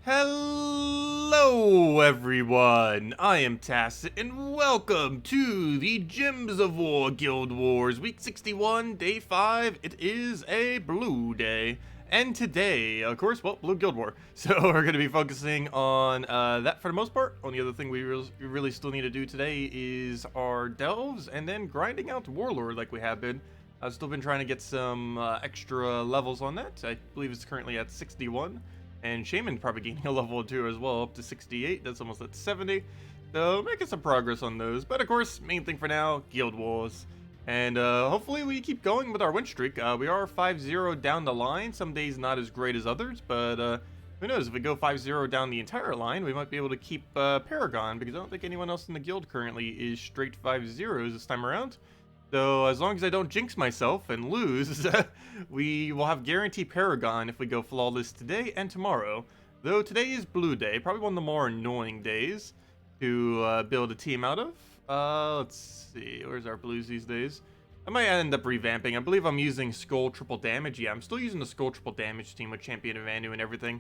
Hello everyone, I am Tacet and welcome to the Gems of War Guild Wars Week 61, Day 5. It is a blue day. And today, of course, well, Blue Guild War. So we're going to be focusing on that for the most part. Only other thing we really still need to do today is our delves and then grinding out Warlord like we have been. I've still been trying to get some extra levels on that. I believe it's currently at 61. And Shaman's probably gaining a level or two as well, up to 68. That's almost at 70. So making some progress on those. But of course, main thing for now, Guild Wars. And hopefully we keep going with our win streak. We are 5-0 down the line. Some days not as great as others, but who knows? If we go 5-0 down the entire line, we might be able to keep Paragon, because I don't think anyone else in the guild currently is straight 5-0s this time around. So as long as I don't jinx myself and lose, we will have guaranteed Paragon if we go flawless today and tomorrow. Though today is blue day, probably one of the more annoying days to build a team out of. Let's see, where's our blues these days? I might end up revamping. I believe I'm using Skull Triple Damage. Yeah, I'm still using the Skull Triple Damage team with Champion of Anu and everything.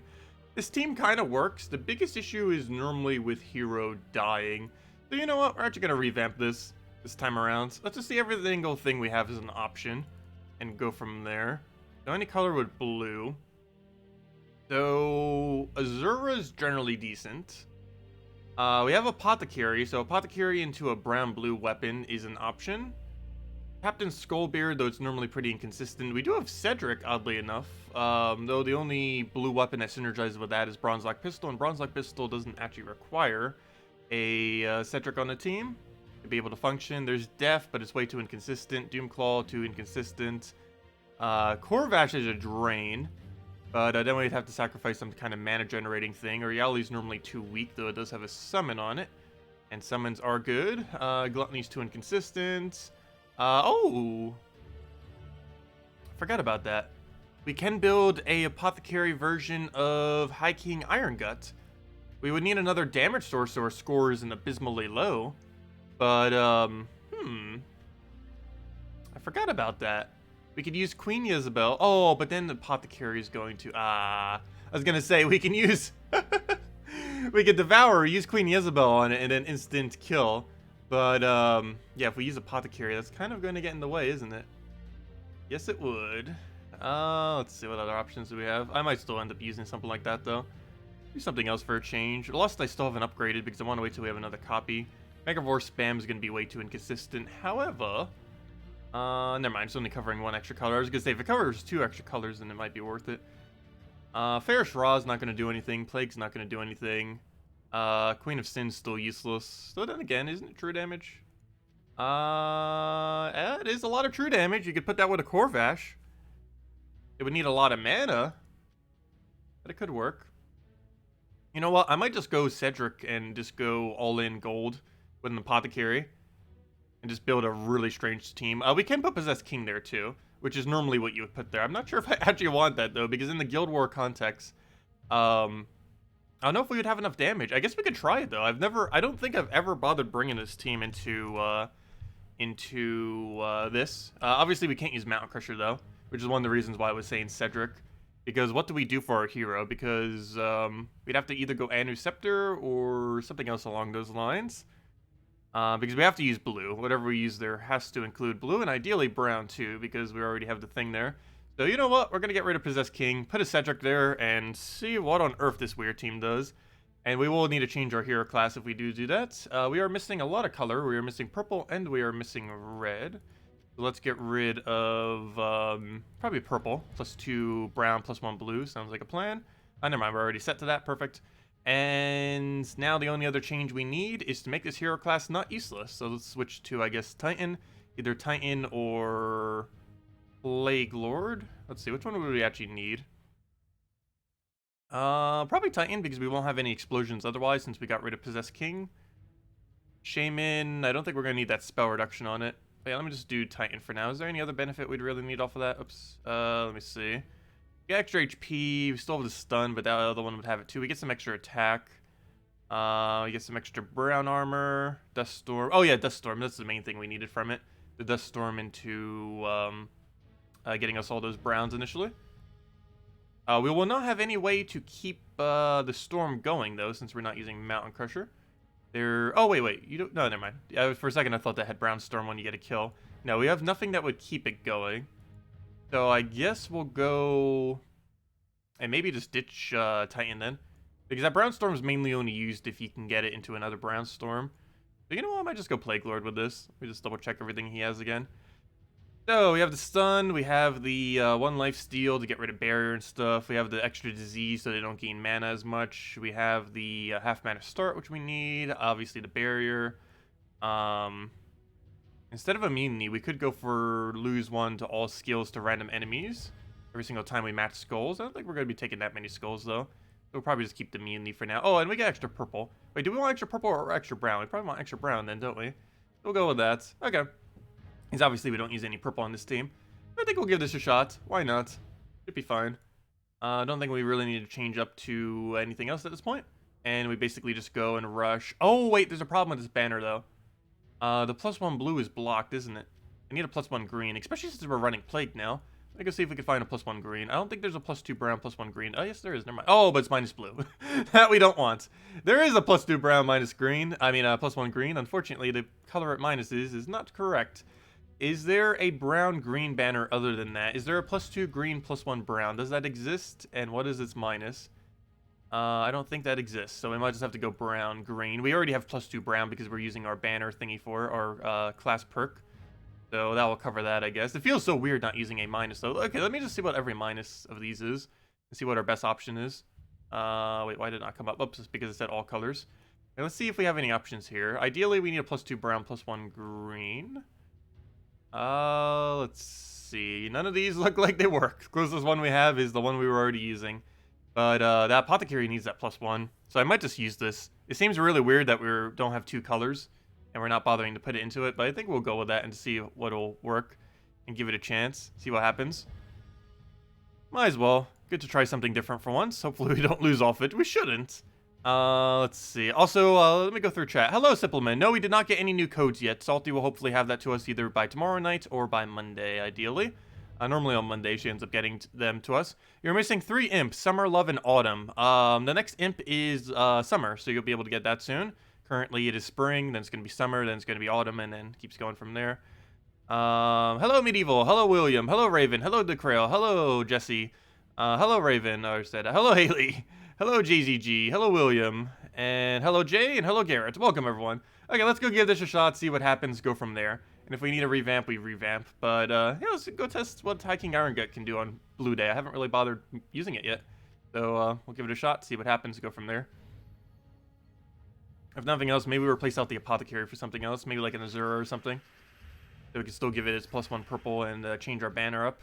This team kind of works. The biggest issue is normally with Hero dying. So you know what, we're actually going to revamp this time around. Let's just see every single thing we have as an option and go from there. So any color with blue. So Azura's generally decent. We have Apothecary, so Apothecary into a brown-blue weapon is an option. Captain Skullbeard, though it's normally pretty inconsistent. We do have Cedric, oddly enough, though the only blue weapon that synergizes with that is Bronze-Lock Pistol, and Bronze-Lock Pistol doesn't actually require a Cedric on the team to be able to function. There's Def, but it's way too inconsistent. Doomclaw, too inconsistent. Corvash is a drain, but then we'd have to sacrifice some kind of mana generating thing. Oriali's normally too weak, though it does have a summon on it, and summons are good. Gluttony's too inconsistent. Oh! Forgot about that. We can build a Apothecary version of High King Iron Gut. We would need another damage source so our score isn't abysmally low. But, I forgot about that. We could use Queen Isabel. Oh, but then the Apothecary is going to, I was gonna say, we can use, we could Devour, use Queen Isabel on it, and then instant kill. But, yeah, if we use Apothecary, that's kind of going to get in the way, isn't it? Yes, it would. Let's see what other options do we have. I might still end up using something like that, though. Do something else for a change. Lust I still haven't upgraded because I want to wait till we have another copy. Megavore spam is going to be way too inconsistent. However, never mind. It's only covering one extra color. I was going to say, if it covers two extra colors, then it might be worth it. Ferrous Raw is not going to do anything. Plague's not going to do anything. Queen of Sin's still useless. So then again, isn't it true damage? It is a lot of true damage. You could put that with a Corvash. It would need a lot of mana, but it could work. You know what? I might just go Cedric and just go all in gold with an Apothecary and just build a really strange team. We can put Possessed King there too, which is normally what you would put there. I'm not sure if I actually want that though, because in the Guild War context, I don't know if we would have enough damage. I guess we could try it though. I don't think I've ever bothered bringing this team into this. Obviously we can't use Mountain Crusher though, which is one of the reasons why I was saying Cedric. Because what do we do for our hero? Because we'd have to either go Anu Scepter or something else along those lines. Because we have to use blue. Whatever we use there has to include blue, and ideally brown too, because we already have the thing there. So you know what? We're going to get rid of Possessed King, put a Cedric there, and see what on earth this weird team does. And we will need to change our hero class if we do that. We are missing a lot of color. We are missing purple, and we are missing red. So let's get rid of probably purple, +2 brown, +1 blue. Sounds like a plan. Never mind, we're already set to that. Perfect. And now the only other change we need is to make this hero class not useless. So let's switch to, I guess, Titan. Either Titan or Plague Lord. Let's see, which one would we actually need? Probably Titan, because we won't have any explosions otherwise since we got rid of Possessed King. Shaman, I don't think we're going to need that spell reduction on it. But yeah, let me just do Titan for now. Is there any other benefit we'd really need off of that? Oops. Let me see. We get extra HP. We still have the stun, but that other one would have it too. We get some extra attack. We get some extra brown armor. Dust Storm. Oh yeah, Dust Storm. That's the main thing we needed from it. The Dust Storm into getting us all those browns initially. We will not have any way to keep the storm going, though, since we're not using Mountain Crusher. Oh, wait. You don't... No, never mind. For a second, I thought that had Brown Storm when you get a kill. No, we have nothing that would keep it going. So I guess we'll go... And maybe just ditch Titan then. Because that Brown Storm is mainly only used if you can get it into another Brown Storm. So you know what? I might just go Plague Lord with this. Let me just double check everything he has again. So we have the stun, we have the 1 life steal to get rid of barrier and stuff. We have the extra disease so they don't gain mana as much. We have the half mana start, which we need. Obviously the barrier. Instead of immunity, we could go for lose 1 to all skills to random enemies every single time we match skulls. I don't think we're going to be taking that many skulls though. We'll probably just keep the immunity for now. Oh, and we get extra purple. Wait, do we want extra purple or extra brown? We probably want extra brown then, don't we? We'll go with that. Okay. Because obviously we don't use any purple on this team. I think we'll give this a shot. Why not? Should be fine. I don't think we really need to change up to anything else at this point. And we basically just go and rush. Oh, wait, there's a problem with this banner, though. The +1 blue is blocked, isn't it? I need a +1 green, especially since we're running Plague now. Let's go see if we can find a +1 green. I don't think there's a +2 brown, +1 green. Oh, yes, there is. Never mind. Oh, but it's minus blue. That we don't want. There is a +2 brown, minus green. I mean, +1 green. Unfortunately, the color it minuses is not correct. Is there a brown-green banner other than that? Is there a +2 green, +1 brown? Does that exist? And what is its minus? I don't think that exists, so we might just have to go brown-green. We already have +2 brown because we're using our banner thingy for our class perk. So that will cover that, I guess. It feels so weird not using a minus, though. Okay, let me just see what every minus of these is and see what our best option is. Wait, why did it not come up? Oops, it's because it said all colors. Okay, let's see if we have any options here. Ideally, we need a +2 brown, +1 green. Let's see. None of these look like they work. The closest one we have is the one we were already using. But that apothecary needs that +1. So I might just use this. It seems really weird that we don't have 2 colors. And we're not bothering to put it into it. But I think we'll go with that and see what'll work. And give it a chance. See what happens. Might as well. Good to try something different for once. Hopefully we don't lose off it. We shouldn't. Let's see. Also, let me go through chat. Hello, Simpleman. No, we did not get any new codes yet. Salty will hopefully have that to us either by tomorrow night or by Monday, ideally. Normally on Monday, she ends up getting them to us. You're missing 3 imps, Summer, Love, and Autumn. The next imp is Summer, so you'll be able to get that soon. Currently, it is Spring, then it's going to be Summer, then it's going to be Autumn, and then keeps going from there. Hello, Medieval. Hello, William. Hello, Raven. Hello, DeCrail. Hello, Jesse. Hello, Raven. I said, hello, Haley. Hello, JZG. Hello, William. And hello, Jay. And hello, Garrett. Welcome, everyone. Okay, let's go give this a shot, see what happens, go from there. And if we need a revamp, we revamp. But, yeah, let's go test what High King Iron Gut can do on Blue Day. I haven't really bothered using it yet. So, we'll give it a shot, see what happens, go from there. If nothing else, maybe we replace out the Apothecary for something else. Maybe like an Azura or something. So we can still give it its +1 purple and change our banner up.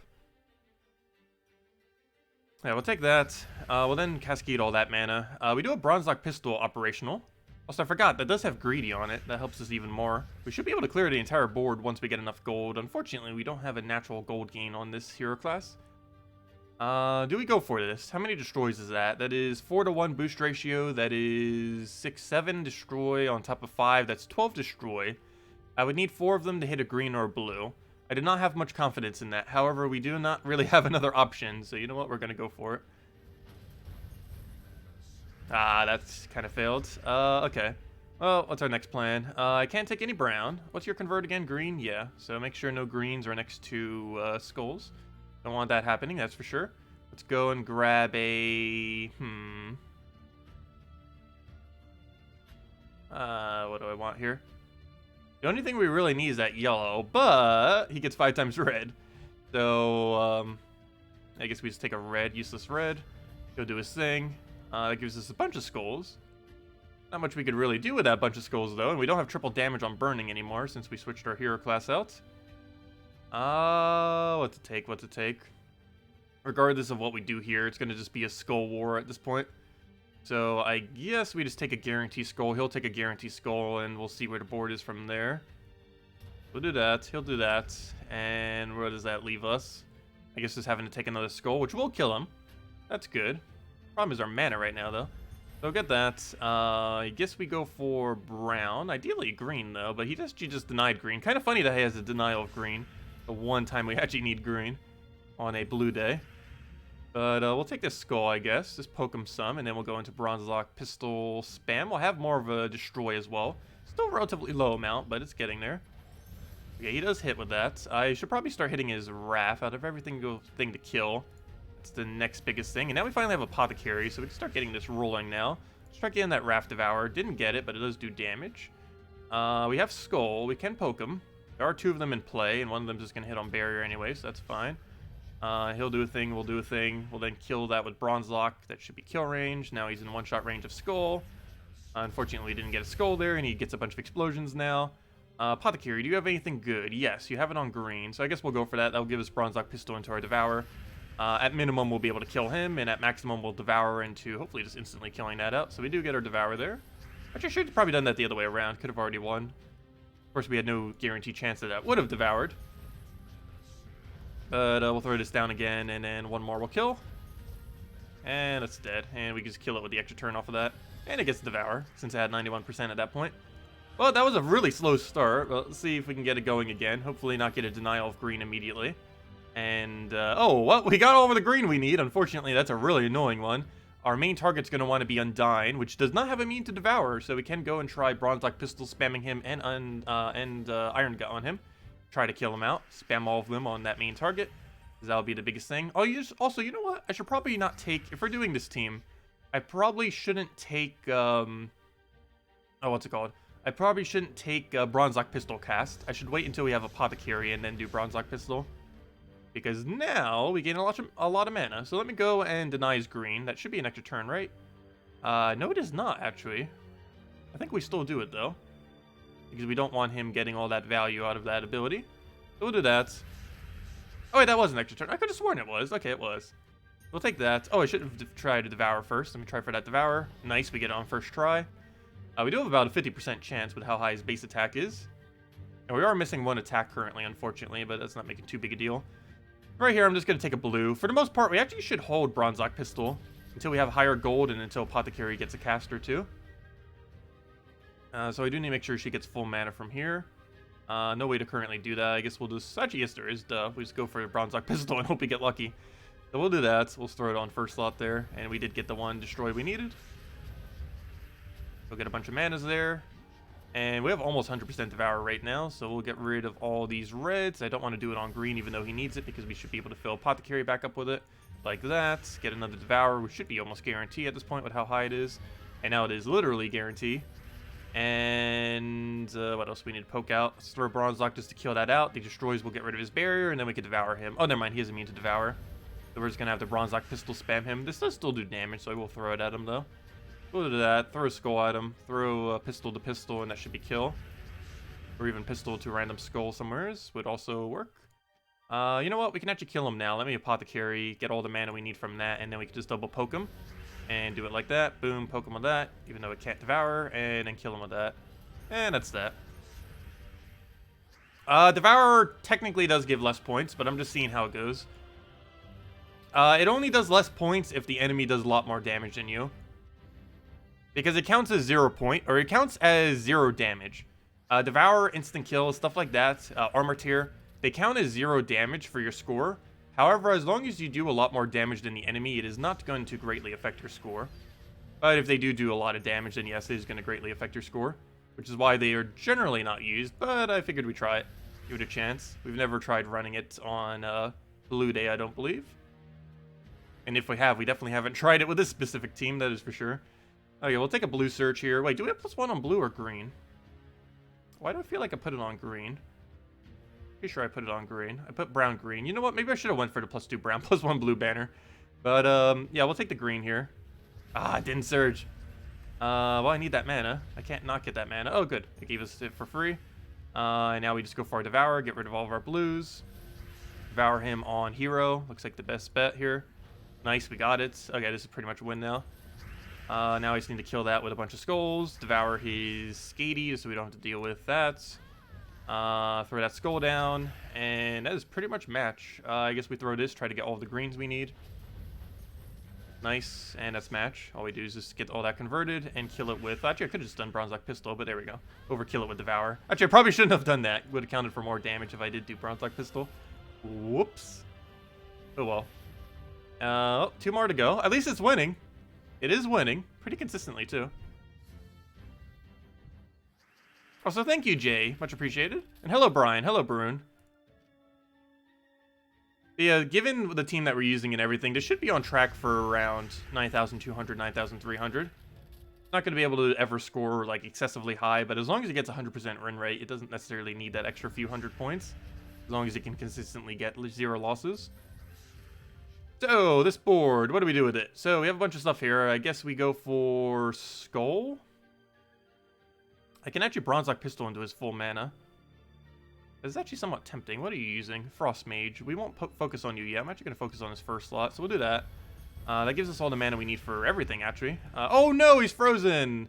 Yeah, we'll take that. We'll then cascade all that mana. We do a Bronze Lock Pistol operational. Also, I forgot, that does have Greedy on it. That helps us even more. We should be able to clear the entire board once we get enough gold. Unfortunately, we don't have a natural gold gain on this hero class. Do we go for this? How many destroys is that? That is 4-to-1 boost ratio. That is 6-7 destroy on top of 5. That's 12 destroy. I would need 4 of them to hit a green or a blue. I did not have much confidence in that. However, we do not really have another option. So you know what? We're going to go for it. Ah, that's kind of failed. Okay. Well, what's our next plan? I can't take any brown. What's your convert again? Green? Yeah. So make sure no greens are next to skulls. Don't want that happening, that's for sure. Let's go and grab a... what do I want here? The only thing we really need is that yellow, but he gets 5 times red. So, I guess we just take a red, useless red. Go do his thing. That gives us a bunch of skulls. Not much we could really do with that bunch of skulls, though. And we don't have triple damage on burning anymore since we switched our hero class out. What to take? Regardless of what we do here, it's going to just be a skull war at this point. So I guess we just take a guarantee skull. He'll take a guarantee skull, and we'll see where the board is from there. We'll do that. He'll do that. And where does that leave us? I guess just having to take another skull, which will kill him. That's good. Problem is our mana right now, though. So get that. I guess we go for brown. Ideally green, though, but he just denied green. Kind of funny that he has a denial of green. The one time we actually need green on a blue day. But we'll take this skull, I guess. Just poke him some, and then we'll go into Bronze Lock Pistol spam. We'll have more of a destroy as well. Still a relatively low amount, but it's getting there. Okay, he does hit with that. I should probably start hitting his Wrath out of everything thing to kill. That's the next biggest thing. And now we finally have Apothecary, so we can start getting this rolling now. Let's try getting that Wrath Devour. Didn't get it, but it does do damage. We have Skull. We can poke him. There are 2 of them in play, and one of them is just going to hit on Barrier anyway, so that's fine. He'll do a thing, we'll do a thing. We'll then kill that with Bronze Lock. That should be kill range. Now he's in one-shot range of Skull. Unfortunately, he didn't get a Skull there, and he gets a bunch of explosions now. Apothecary, do you have anything good? Yes, you have it on green, so I guess we'll go for that. That'll give us Bronze Lock Pistol into our Devour. At minimum, we'll be able to kill him, and at maximum, we'll Devour into hopefully just instantly killing that out. So we do get our Devour there. Which I should have probably done that the other way around. Could have already won. Of course, we had no guaranteed chance that would have devoured. But we'll throw this down again, and then one more will kill. And it's dead. And we can just kill it with the extra turn off of that. And it gets Devour, since it had 91% at that point. Well, that was a really slow start. Well, let's see if we can get it going again. Hopefully not get a denial of green immediately. And, oh, well, we got all of the green we need. Unfortunately, that's a really annoying one. Our main target's going to want to be Undyne, which does not have immune to Devour, so we can go and try Bronze Lock Pistol spamming him and Iron Gut on him. Try to kill him out. Spam all of them on that main target, because that'll be the biggest thing. Oh, also, you know what? I should probably not take, if we're doing this team, I probably shouldn't take, what's it called? I probably shouldn't take Bronze Lock Pistol cast. I should wait until we have Apothecary and then do Bronze Lock Pistol. Because now we gain a lot of mana. So let me go and deny his green. That should be an extra turn, right? No, it is not, actually. I think we still do it, though. Because we don't want him getting all that value out of that ability. So we'll do that. Oh, wait, that was an extra turn. I could have sworn it was. Okay, it was. We'll take that. Oh, I should have tried to Devour first. Let me try for that Devour. Nice, we get it on first try. We do have about a 50% chance with how high his base attack is. And we are missing 1 attack currently, unfortunately, but that's not making too big a deal. Right here, I'm just going to take a blue. For the most part, we actually should hold Bronze Lock Pistol until we have higher gold and until Apothecary gets a caster too. So I do need to make sure she gets full mana from here. No way to currently do that. I guess we'll just... Actually, yes, there is. Duh. We just go for a Bronze Lock Pistol and hope we get lucky. So we'll do that. We'll throw it on first slot there. And we did get the one destroy we needed. We'll get a bunch of manas there. And we have almost 100% Devour right now, so we'll get rid of all these reds. I don't want to do it on green even though he needs it, because we should be able to fill Apothecary back up with it. Like that. Get another Devour, which should be almost guarantee at this point with how high it is. And now it is literally guarantee. And what else we need to poke out? Let's throw Bronze Lock just to kill that out. The destroys will get rid of his barrier, and then we can Devour him. Oh, never mind, he is immune to Devour. So we're just going to have the Bronze Lock Pistol spam him. This does still do damage, so I will throw it at him though. We'll do that. Throw a skull at him. Throw a pistol to pistol, and that should be kill. Or even pistol to random skull somewhere would also work. You know what? We can actually kill him now. Let me Apothecary, get all the mana we need from that, and then we can just double poke him. And do it like that. Boom, poke him with that, even though it can't Devour, and then kill him with that. And that's that. Devour technically does give less points, but I'm just seeing how it goes. It only does less points if the enemy does a lot more damage than you. Because it counts as 0 point, or it counts as 0 damage. Devour, instant kill, stuff like that, armor tier, they count as 0 damage for your score. However, as long as you do a lot more damage than the enemy, it is not going to greatly affect your score. But if they do a lot of damage, then yes, it is going to greatly affect your score. Which is why they are generally not used, but I figured we'd try it. Give it a chance. We've never tried running it on Blue Day, I don't believe. And if we have, we definitely haven't tried it with this specific team, that is for sure. Okay, we'll take a blue search here. Wait, do we have +1 on blue or green? Why do I feel like I put it on green? Pretty sure I put it on green. I put brown green. You know what? Maybe I should have went for the +2 brown, +1 blue banner. But, yeah, we'll take the green here. Ah, it didn't surge. Well, I need that mana. I can't not get that mana. Oh, good. It gave us it for free. And now we just go for our Devour, get rid of all of our blues. Devour him on hero. Looks like the best bet here. Nice, we got it. Okay, this is pretty much a win now. Now I just need to kill that with a bunch of skulls. Devour his Skatey so we don't have to deal with that. Throw that skull down. And that is pretty much match. I guess we throw this, try to get all the greens we need. Nice, and that's match. All we do is just get all that converted and kill it with... Actually, I could have just done Bronze Lock Pistol, but there we go. Overkill it with Devour. Actually, I probably shouldn't have done that. Would have counted for more damage if I did do Bronze Lock Pistol. Whoops. Oh well. Oh, 2 more to go. At least it's winning. It is winning. Pretty consistently, too. Also, thank you, Jay. Much appreciated. And hello, Brian. Hello, Brune. Yeah, given the team that we're using and everything, this should be on track for around 9,200, 9,300. Not going to be able to ever score, like, excessively high, but as long as it gets 100% win rate, it doesn't necessarily need that extra few hundred points. As long as it can consistently get 0 losses. So, this board, what do we do with it? So, we have a bunch of stuff here. I guess we go for Skull. I can actually Bronze Lock Pistol into his full mana. It's actually somewhat tempting. What are you using? Frost Mage. We won't focus on you yet. I'm actually going to focus on his first slot, so we'll do that. That gives us all the mana we need for everything, actually. Oh no, he's frozen!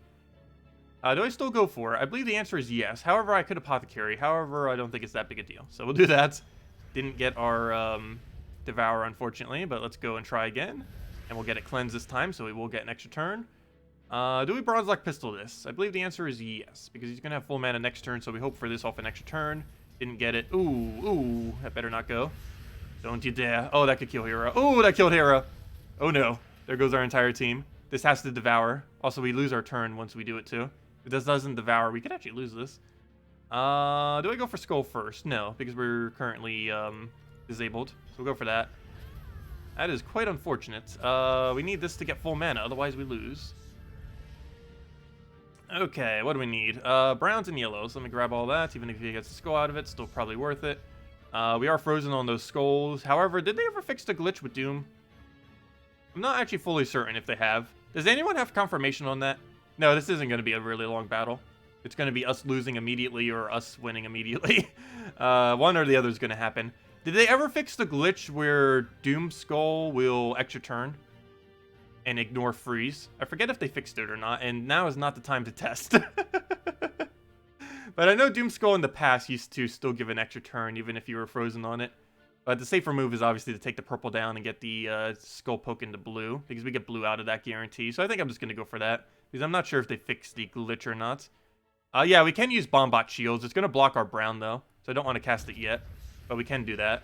Do I still go for it? I believe the answer is yes. However, I could Apothecary. However, I don't think it's that big a deal. So we'll do that. Didn't get our Devour, unfortunately, but let's go and try again. And we'll get it cleansed this time, so we will get an extra turn. Do we Bronze Lock Pistol this? I believe the answer is yes, because he's going to have full mana next turn, so we hope for this off an extra turn. Didn't get it. Ooh, that better not go. Don't you dare. Oh, that could kill Hera. Oh, that killed Hera. Oh no, there goes our entire team. This has to Devour. Also, we lose our turn once we do it too. If this doesn't Devour, we could actually lose this. Do I go for Skull first? No, because we're currently disabled. So we'll go for that. That is quite unfortunate. We need this to get full mana, otherwise we lose. Okay, what do we need? Browns and yellows. Let me grab all that. Even if he gets a skull out of it, still probably worth it. We are frozen on those skulls. However, did they ever fix the glitch with Doom? I'm not actually fully certain if they have. Does anyone have confirmation on that? No, this isn't going to be a really long battle. It's going to be us losing immediately or us winning immediately. One or the other is going to happen. Did they ever fix the glitch where Doom Skull will extra turn and ignore freeze? I forget if they fixed it or not, and now is not the time to test. But I know Doom Skull in the past used to still give an extra turn even if you were frozen on it. But the safer move is obviously to take the purple down and get the skull poke into blue, because we get blue out of that guarantee. So I think I'm just going to go for that, because I'm not sure if they fixed the glitch or not. Yeah, we can use Bombot Shields. It's going to block our brown, though, so I don't want to cast it yet. But we can do that.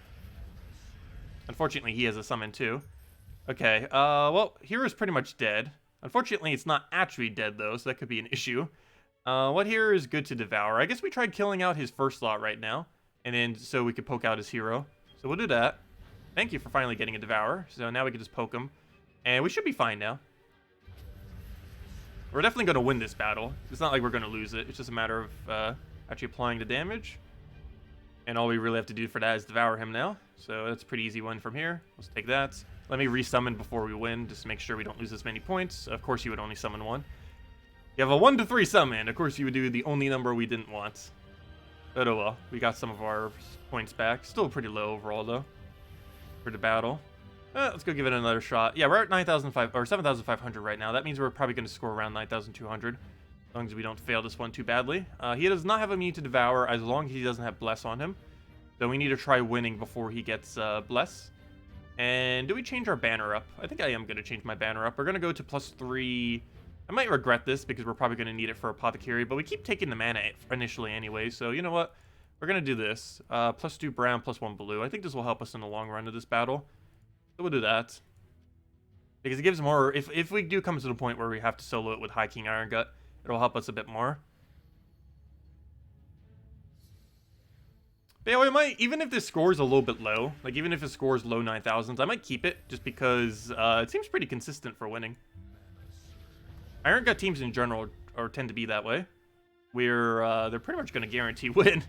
Unfortunately, he has a summon, too. Okay, well, Hero's pretty much dead. Unfortunately, it's not actually dead, though, so that could be an issue. What hero is good to Devour? I guess we tried killing out his first slot right now, and then so we could poke out his hero. So we'll do that. Thank you for finally getting a Devour. So now we can just poke him. And we should be fine now. We're definitely going to win this battle. It's not like we're going to lose it. It's just a matter of actually applying the damage. And all we really have to do for that is Devour him now. So that's a pretty easy win from here. Let's take that. Let me resummon before we win, just to make sure we don't lose as many points. Of course, you would only summon one. You have a 1 to 3 summon. Of course, you would do the only number we didn't want. But oh well, we got some of our points back. Still pretty low overall, though, for the battle. Let's go give it another shot. Yeah, we're at 9,500 or 7,500 right now. That means we're probably going to score around 9,200, as long as we don't fail this one too badly. He does not have immune to Devour, as long as he doesn't have Bless on him. So we need to try winning before he gets Bless. And do we change our banner up? I think I am going to change my banner up. We're going to go to +3. I might regret this because we're probably going to need it for Apothecary, but we keep taking the mana initially anyway, so you know what? We're going to do this. +2 brown, +1 blue. I think this will help us in the long run of this battle. So we'll do that. Because it gives more... If we do come to the point where we have to solo it with High King Iron Gut, it'll help us a bit more. But yeah, we might... Even if this score is a little bit low, like even if it scores low 9,000s, I might keep it just because it seems pretty consistent for winning. Iron Gut teams in general tend to be that way, where they're pretty much going to guarantee win.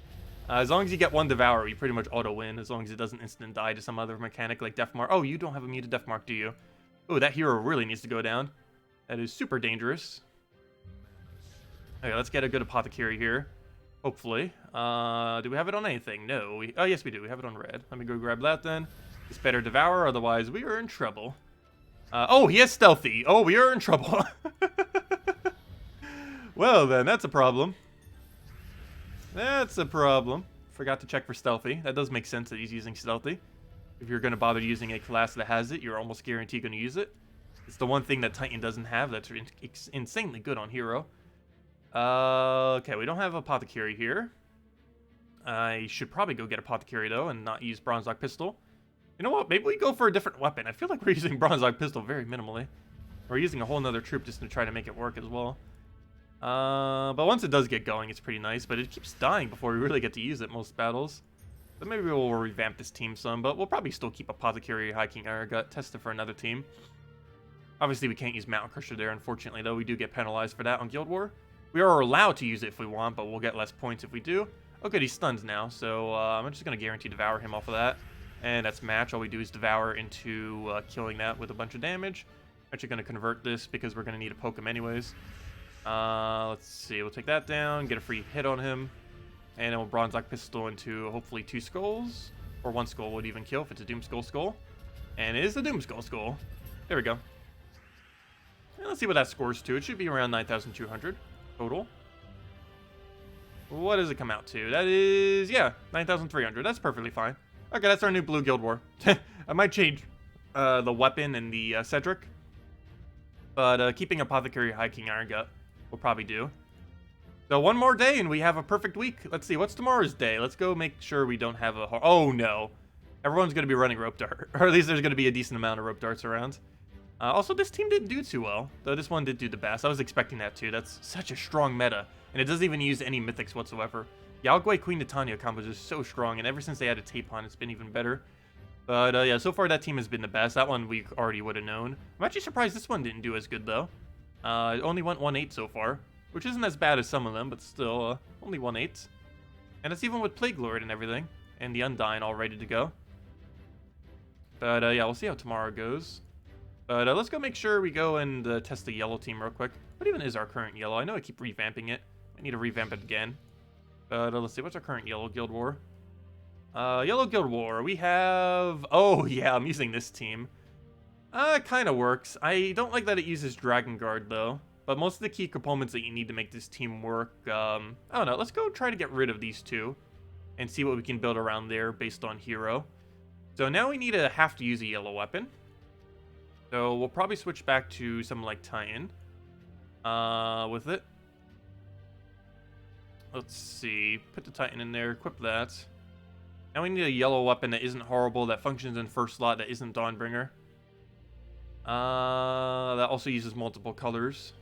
As long as you get one Devour, you pretty much auto-win, as long as it doesn't instant die to some other mechanic like Death Mark. Oh, you don't have immune to Death Mark, do you? Oh, that hero really needs to go down. That is super dangerous. Okay, let's get a good Apothecary here, hopefully. Do we have it on anything? No. Oh, yes, we do. We have it on red. Let me go grab that then. It's better Devour, otherwise we are in trouble. Oh, he has Stealthy. Oh, we are in trouble. Well, then, that's a problem. That's a problem. Forgot to check for Stealthy. That does make sense that he's using Stealthy. If you're going to bother using a class that has it, you're almost guaranteed going to use it. It's the one thing that Titan doesn't have that's insanely good on Hero. Okay, we don't have Apothecary here. I should probably go get Apothecary, though, and not use Bronze Lock Pistol. You know what? Maybe we go for a different weapon. I feel like we're using Bronze Eye Pistol very minimally. We're using a whole nother troop just to try to make it work as well. But once it does get going, it's pretty nice. But it keeps dying before we really get to use it most battles. So maybe we'll revamp this team some. But we'll probably still keep Apothecary, High King Iron Gut tested for another team. Obviously, we can't use Mountain Crusher there, unfortunately, though. We do get penalized for that on Guild War. We are allowed to use it if we want, but we'll get less points if we do. Okay, he's stunned now, so I'm just going to guarantee Devour him off of that. And that's match. All we do is Devour into killing that with a bunch of damage. Actually going to convert this because we're going to need to poke him anyways. Let's see. We'll take that down, get a free hit on him. And then we'll Bronze Eye Pistol into hopefully 2 skulls. Or 1 skull would even kill if it's a Doom Skull. And it is a Doom Skull. There we go. And let's see what that scores to. It should be around 9,200 total. What does it come out to? That is, yeah, 9,300. That's perfectly fine. Okay, that's our new blue Guild War. I might change the weapon and the Cedric. But keeping Apothecary, High King Iron Gut will probably do. So one more day and we have a perfect week. Let's see, what's tomorrow's day? Let's go make sure we don't have a... Oh, no. Everyone's going to be running Rope Dart. Or at least there's going to be a decent amount of Rope Darts around. Also, this team didn't do too well, though this one did do the best. I was expecting that too. That's such a strong meta, and it doesn't even use any mythics whatsoever. Yagway Queen Titania combos is so strong, and ever since they added Tapon, it's been even better. But yeah, so far that team has been the best. That one we already would have known. I'm actually surprised this one didn't do as good, though. It only went 1-8 so far, which isn't as bad as some of them, but still, only 1-8. And it's even with Plague Lord and everything, and the Undying all ready to go. But yeah, we'll see how tomorrow goes. But let's go make sure we go and test the yellow team real quick. What even is our current yellow? I know I keep revamping it. I need to revamp it again. But let's see, what's our current yellow Guild War? Yellow Guild War, we have... Oh, yeah, I'm using this team. It kind of works. I don't like that it uses Dragon Guard, though. But most of the key components that you need to make this team work... I don't know, let's go try to get rid of these two. And see what we can build around there based on hero. So now we need to have to use a yellow weapon. So we'll probably switch back to something like Titan with it. Let's see. Put the Titan in there. Equip that. Now we need a yellow weapon that isn't horrible, that functions in first slot, that isn't Dawnbringer. That also uses multiple colors.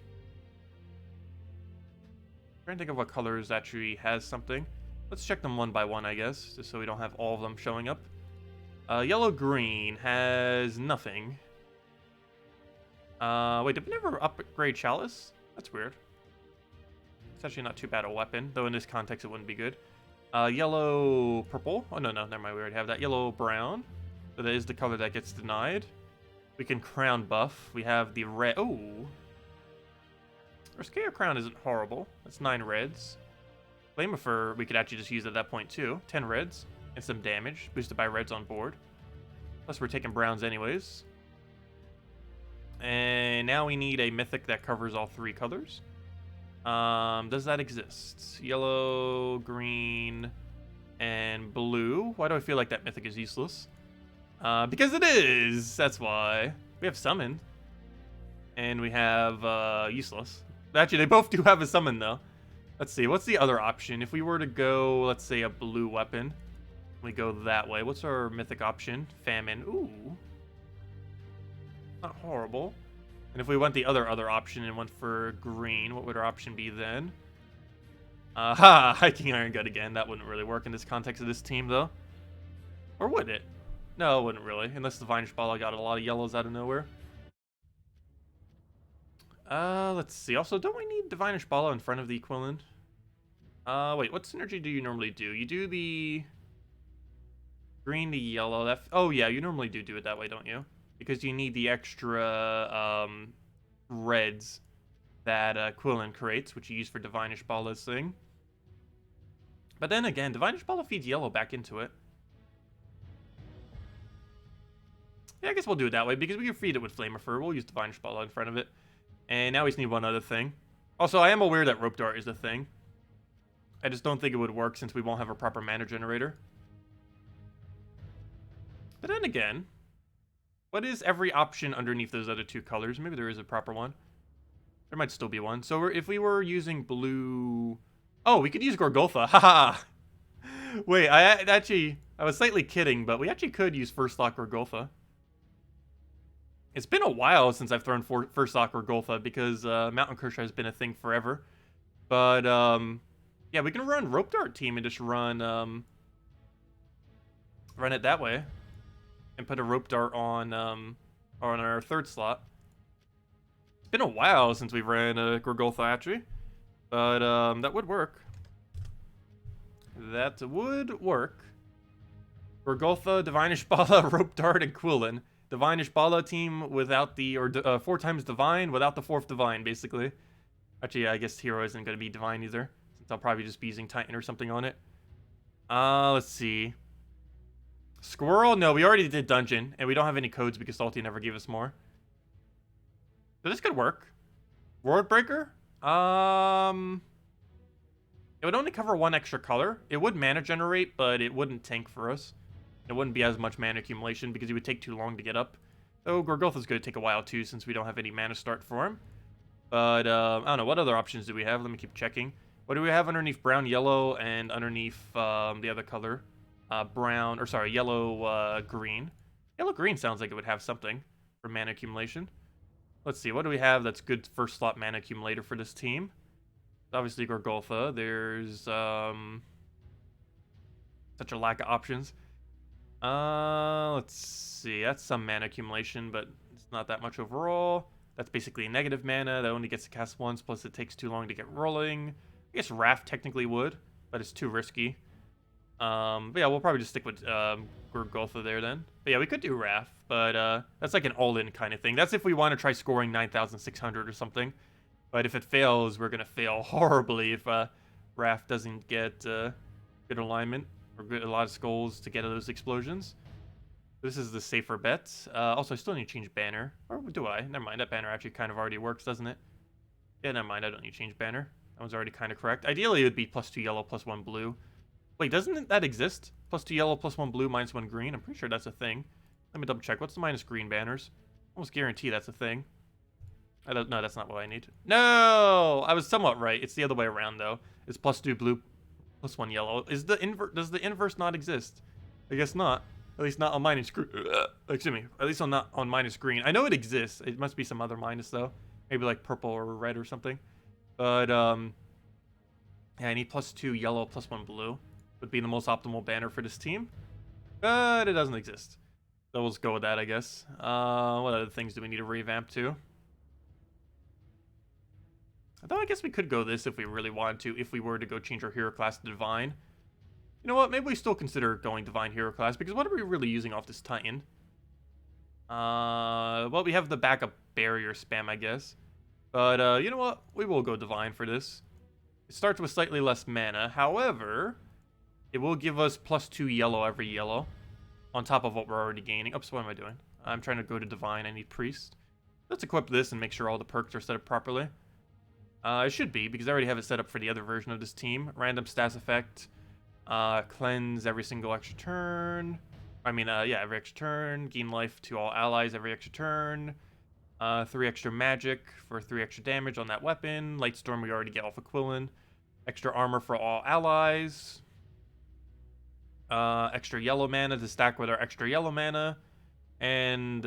Trying to think of what colors actually has something. Let's check them one by one, I guess, just so we don't have all of them showing up. Yellow-green has nothing. Wait, did we never upgrade Chalice? That's weird. It's actually not too bad a weapon, though in this context it wouldn't be good. Yellow-purple. Oh, no, never mind, we already have that. Yellow-brown. So that is the color that gets denied. We can crown buff. We have the red... Oh! Our Scale Crown isn't horrible. That's 9 reds. Flameifer, we could actually just use at that point, too. 10 reds. And some damage, boosted by reds on board. Plus, we're taking browns anyways. And now we need a mythic that covers all 3 colors. Does that exist? Yellow, green, and blue. Why do I feel like that mythic is useless? Because it is! That's why. We have summon. And we have useless. Actually, they both do have a summon, though. Let's see, what's the other option? If we were to go, let's say, a blue weapon. We go that way. What's our mythic option? Famine. Ooh. Not horrible. And if we went the other option and went for green, what would our option be then? High King Iron Gut again. That wouldn't really work in this context of this team, though. Or would it? No, it wouldn't really. Unless the Divine Ishbala got a lot of yellows out of nowhere. Let's see. Also, don't we need Divine Ishbala in front of the Quillen? Wait, what synergy do you normally do? You do the green to yellow. Oh, yeah, you normally do it that way, don't you? Because you need the extra reds that Quillen creates, which you use for Divine Ishbala's thing. But then again, Divine Ishbala feeds yellow back into it. Yeah, I guess we'll do it that way, because we can feed it with Flameifer. We'll use Divine Ishbala in front of it. And now we just need one other thing. Also, I am aware that Rope Dart is a thing. I just don't think it would work since we won't have a proper mana generator. But then again, what is every option underneath those other 2 colors? Maybe there is a proper one. There might still be one. So if we were using blue... Oh, we could use Gorgolfa. Haha! Wait, I was slightly kidding, but we actually could use first slot Gorgolfa. It's been a while since I've thrown first slot Gorgolfa because Mountain Kershaw has been a thing forever. But yeah, we can run Rope Dart team and just run it that way, and put a Rope Dart on our third slot. It's been a while since we ran a Gorgolfa actually, but that would work. That would work. Gorgolfa, Divine Ishbala, Rope Dart, and Quillen. Divine Ishbala team without the, or 4 times Divine without the 4th Divine, basically. Actually, I guess Hero isn't going to be Divine either, since I'll probably just be using Titan or something on it. Let's see. Squirrel? No, we already did Dungeon, and we don't have any codes because Salty never gave us more. So this could work. World Breaker? It would only cover 1 extra color. It would mana generate, but it wouldn't tank for us. It wouldn't be as much mana accumulation because it would take too long to get up. Though Gorgolfa's going to take a while too since we don't have any mana start for him. But, I don't know. What other options do we have? Let me keep checking. What do we have underneath brown, yellow, and underneath the other color? Brown, or sorry, yellow, green. Yellow-green sounds like it would have something for mana accumulation. Let's see. What do we have that's good first slot mana accumulator for this team? Obviously Gorgolfa. There's, such a lack of options. Let's see. That's some mana accumulation, but it's not that much overall. That's basically negative mana that only gets to cast once, plus it takes too long to get rolling. I guess Raft technically would, but it's too risky. But yeah, we'll probably just stick with Gorgolfa there then. But yeah, we could do Raft, but that's like an all-in kind of thing. That's if we want to try scoring 9,600 or something. But if it fails, we're going to fail horribly if Raft doesn't get good alignment or a lot of skulls to get those explosions. This is the safer bet. Also, I still need to change banner. Or do I? Never mind. That banner actually kind of already works, doesn't it? Yeah, never mind. I don't need to change banner. That one's already kind of correct. Ideally, it would be +2 yellow, +1 blue. Wait, doesn't that exist? +2 yellow, +1 blue, -1 green? I'm pretty sure that's a thing. Let me double check. What's the minus green banners? Almost guarantee that's a thing. I don't know. That's not what I need. No! I was somewhat right. It's the other way around, though. It's +2 blue, +1 yellow. Does the inverse not exist? I guess not. At least not on minus green. Excuse me. At least not on minus green. I know it exists. It must be some other minus, though. Maybe like purple or red or something. But, yeah, I need +2 yellow, +1 blue. Would be the most optimal banner for this team. But it doesn't exist. So we'll just go with that, I guess. What other things do we need to revamp to? Although I guess we could go this if we really wanted to, if we were to go change our hero class to Divine. You know what? Maybe we still consider going Divine hero class, because what are we really using off this Titan? Well, we have the backup barrier spam, I guess. But, you know what? We will go Divine for this. It starts with slightly less mana. However, it will give us +2 yellow every yellow, on top of what we're already gaining. Oops, what am I doing? I'm trying to go to Divine. I need Priest. Let's equip this and make sure all the perks are set up properly. It should be, because I already have it set up for the other version of this team. Random stats effect. Cleanse every single extra turn. I mean, yeah, every extra turn. Gain life to all allies every extra turn. 3 extra magic for 3 extra damage on that weapon. Lightstorm we already get off of Quillen. Extra armor for all allies. Extra yellow mana to stack with our extra yellow mana. And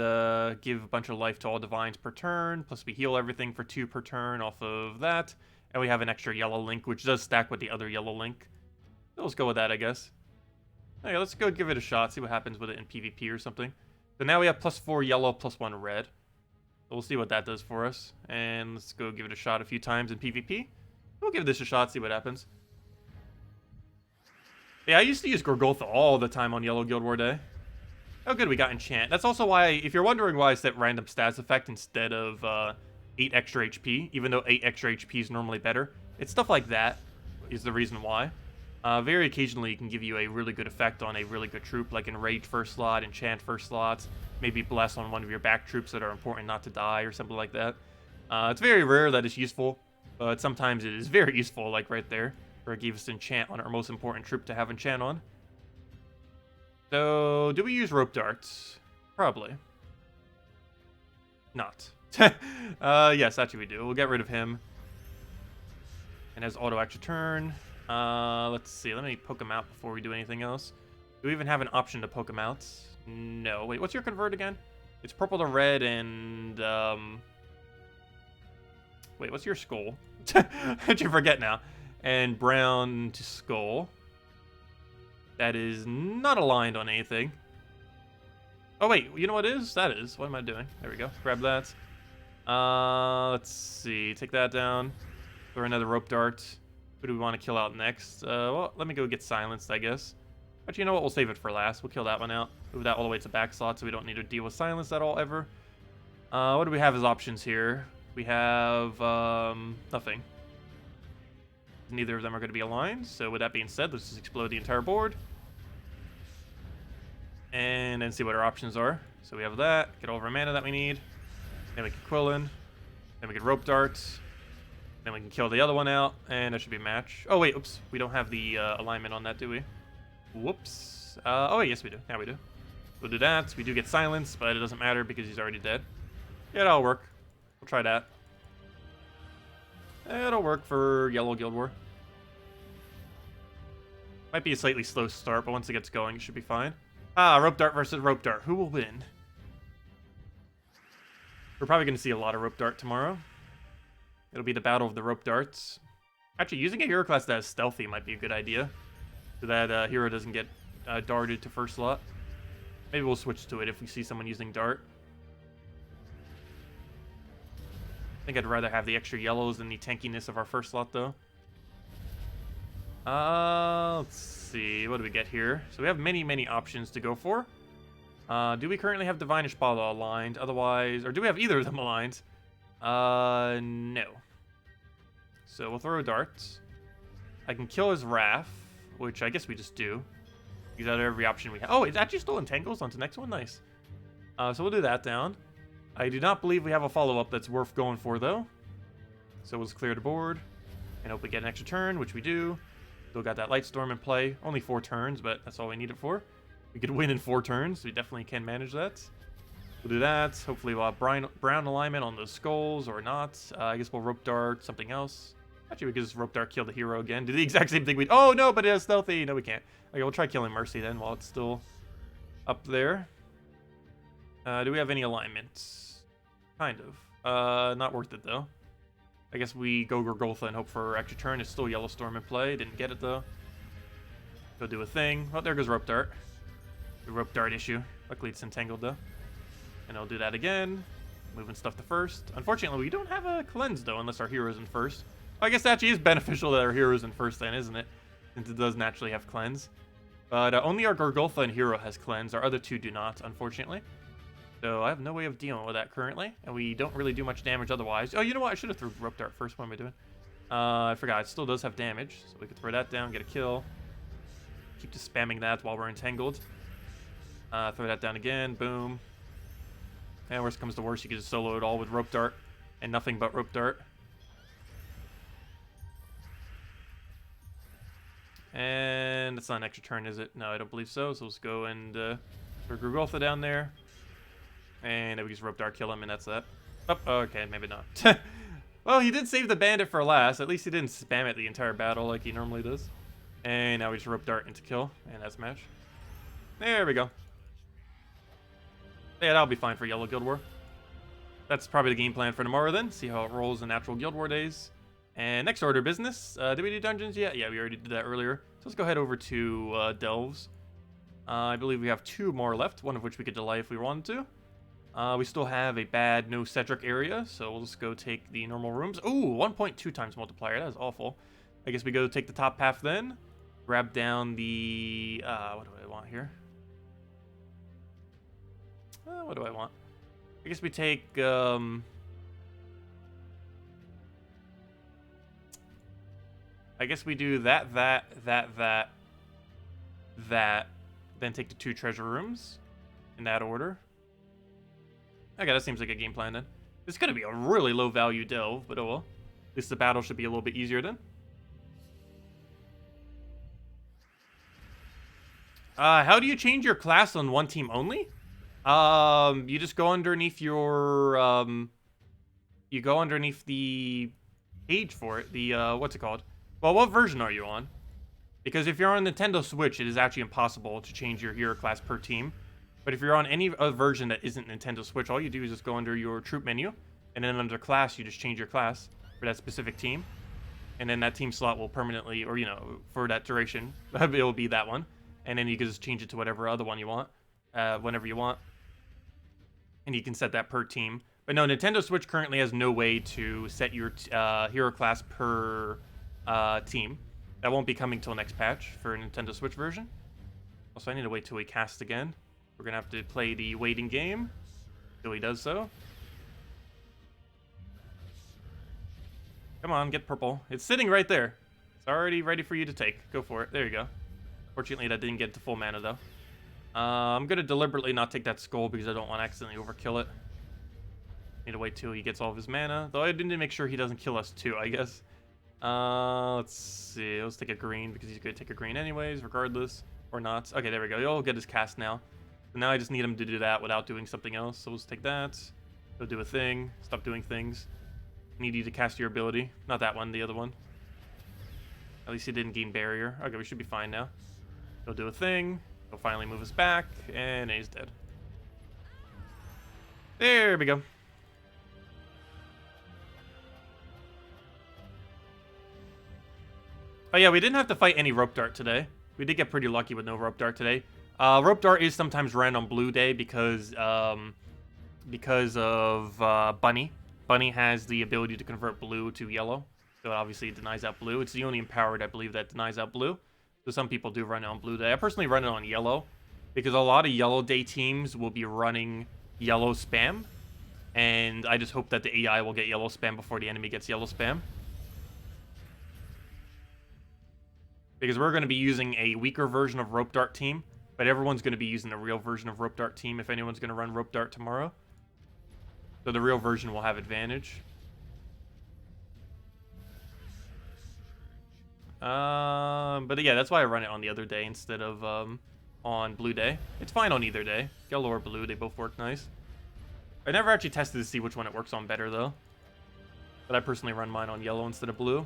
give a bunch of life to all divines per turn. Plus we heal everything for 2 per turn off of that. And we have an extra yellow link, which does stack with the other yellow link. So let's go with that, I guess. Okay, let's go give it a shot, see what happens with it in PvP or something. So now we have +4 yellow, +1 red. So we'll see what that does for us. And let's go give it a shot a few times in PvP. We'll give this a shot, see what happens. Yeah, I used to use Gorgolfa all the time on Yellow Guild War Day. Oh good, we got Enchant. That's also why, if you're wondering why I set random stats effect instead of 8 extra HP, even though 8 extra HP is normally better, it's stuff like that is the reason why. Very occasionally, it can give you a really good effect on a really good troop, like Enrage first slot, Enchant first slots, maybe Bless on one of your back troops that are important not to die, or something like that. It's very rare that it's useful, but sometimes it is very useful, like right there, where it gave us Enchant on our most important troop to have Enchant on. So, do we use Rope Darts? Probably. Not. Yes, actually we do. We'll get rid of him. And as auto extra turn. Let's see. Let me poke him out before we do anything else. Do we even have an option to poke him out? No. Wait, what's your convert again? It's purple to red and, Wait, what's your skull? How'd you forget now? And brown to skull. That is not aligned on anything. Oh, wait. You know what it is? That is. What am I doing? There we go. Grab that. Let's see. Take that down. Throw another rope dart. Who do we want to kill out next? Well, let me go get silenced, I guess. But you know what? We'll save it for last. We'll kill that one out. Move that all the way to back slot so we don't need to deal with silence at all, ever. What do we have as options here? We have, nothing. Neither of them are going to be aligned. So with that being said, let's just explode the entire board. And then see what our options are. So we have that. Get all of our mana that we need. Then we can Quillin. Then we can rope darts. Then we can kill the other one out. And that should be a match. Oh, wait. Oops. We don't have the alignment on that, do we? Whoops. Oh, yes, we do. Now we do. We'll do that. We do get silence, but it doesn't matter because he's already dead. Yeah, that'll work. We'll try that. It'll work for Yellow Guild War. Might be a slightly slow start, but once it gets going, it should be fine. Rope dart versus rope dart. Who will win? We're probably going to see a lot of rope dart tomorrow. It'll be the battle of the rope darts. Actually, using a hero class that is stealthy might be a good idea. So that hero doesn't get darted to first slot. Maybe we'll switch to it if we see someone using dart. I think I'd rather have the extra yellows than the tankiness of our first slot, though. Let's see. What do we get here? So we have many, many options to go for. Do we currently have Divine Ishpala aligned? Otherwise, or do we have either of them aligned? No. So we'll throw darts. I can kill his Wrath, which I guess we just do. Use out every option we have. Oh, it's actually still entangles onto the next one. Nice. So we'll do that down. I do not believe we have a follow-up that's worth going for, though. So we'll just clear the board and hope we get an extra turn, which we do. Still got that Light Storm in play. Only 4 turns, but that's all we need it for. We could win in 4 turns, so we definitely can manage that. We'll do that. Hopefully we'll have brown alignment on those skulls or not. I guess we'll rope dart something else. Actually, we could just rope dart kill the hero again. Do the exact same thing we... Oh, no, but it has stealthy. No, we can't. Okay, we'll try killing Mercy then while it's still up there. Do we have any alignments? Kind of. Not worth it, though. I guess we go Gorgoltha and hope for extra turn. It's still Yellow Storm in play. Didn't get it, though. Go do a thing. Oh, there goes rope dart. The rope dart issue. Luckily, it's entangled, though. And I'll do that again. Moving stuff to first. Unfortunately, we don't have a cleanse, though, unless our hero's in first. I guess that actually is beneficial that our hero's in first, then, isn't it? Since it does naturally have cleanse. But only our Gorgoltha and hero has cleanse. Our other 2 do not, unfortunately. So I have no way of dealing with that currently. And we don't really do much damage otherwise. Oh, you know what? I should have threw rope dart first. What am I doing? I forgot. It still does have damage. So we could throw that down, get a kill. Keep just spamming that while we're entangled. Throw that down again. Boom. And worst comes to worst, you can just solo it all with rope dart. And nothing but rope dart. And it's not an extra turn, is it? No, I don't believe so. So let's go and throw Gorgoltha down there. And we just rope dart kill him, and that's that. Oh, okay, maybe not. Well, he did save the bandit for last. At least he didn't spam it the entire battle like he normally does. And now we just rope dart into kill, and that's match. There we go. Yeah, that'll be fine for Yellow Guild War. That's probably the game plan for tomorrow then. See how it rolls in natural Guild War days. And next order of business. Did we do dungeons yet? Yeah, we already did that earlier. So let's go head over to Delves. I believe we have 2 more left, one of which we could delay if we wanted to. We still have a bad no Cedric area, so we'll just go take the normal rooms. Ooh, 1.2 times multiplier. That is awful. I guess we go take the top half then. Grab down the... what do I want here? What do I want? I guess we take... I guess we do that, then take the 2 treasure rooms in that order. Okay, that seems like a game plan then. It's going to be a really low value delve, but oh well. At least the battle should be a little bit easier then. How do you change your class on one team only? You just go underneath your, you go underneath the page for it. The, what's it called? Well, what version are you on? Because if you're on Nintendo Switch, it is actually impossible to change your hero class per team. But if you're on any other version that isn't Nintendo Switch, all you do is just go under your troop menu, and then under class, you just change your class for that specific team. And then that team slot will permanently, or, you know, for that duration, it will be that one. And then you can just change it to whatever other one you want, whenever you want. And you can set that per team. But no, Nintendo Switch currently has no way to set your hero class per team. That won't be coming till next patch for Nintendo Switch version. Also, I need to wait till he casts again. We're going to have to play the waiting game till he does so. Come on, get purple. It's sitting right there. It's already ready for you to take. Go for it. There you go. Fortunately, that didn't get to full mana, though. I'm going to deliberately not take that skull because I don't want to accidentally overkill it. Need to wait till he gets all of his mana. Though I need to make sure he doesn't kill us, too, I guess. Let's see. Let's take a green because he's going to take a green anyways, regardless. Or not. Okay, there we go. He'll get his cast now. So now I just need him to do that without doing something else. So let's take that. Go do a thing. Stop doing things. Need you to cast your ability. Not that one, the other one. At least he didn't gain barrier. Okay, we should be fine now. He'll do a thing. He'll finally move us back. And he's dead. There we go. Oh yeah, we didn't have to fight any rope dart today. We did get pretty lucky with no rope dart today. Rope dart is sometimes ran on blue day because of Bunny. Bunny has the ability to convert blue to yellow, so obviously it denies out blue. It's the only empowered, I believe, that denies out blue. So some people do run it on blue day. I personally run it on yellow because a lot of yellow day teams will be running yellow spam, and I just hope that the AI will get yellow spam before the enemy gets yellow spam. Because we're going to be using a weaker version of rope dart team, but everyone's going to be using the real version of rope dart team if anyone's going to run rope dart tomorrow. So the real version will have advantage. But yeah, that's why I run it on the other day instead of on blue day. It's fine on either day. Yellow or blue, they both work nice. I never actually tested to see which one it works on better though. But I personally run mine on yellow instead of blue.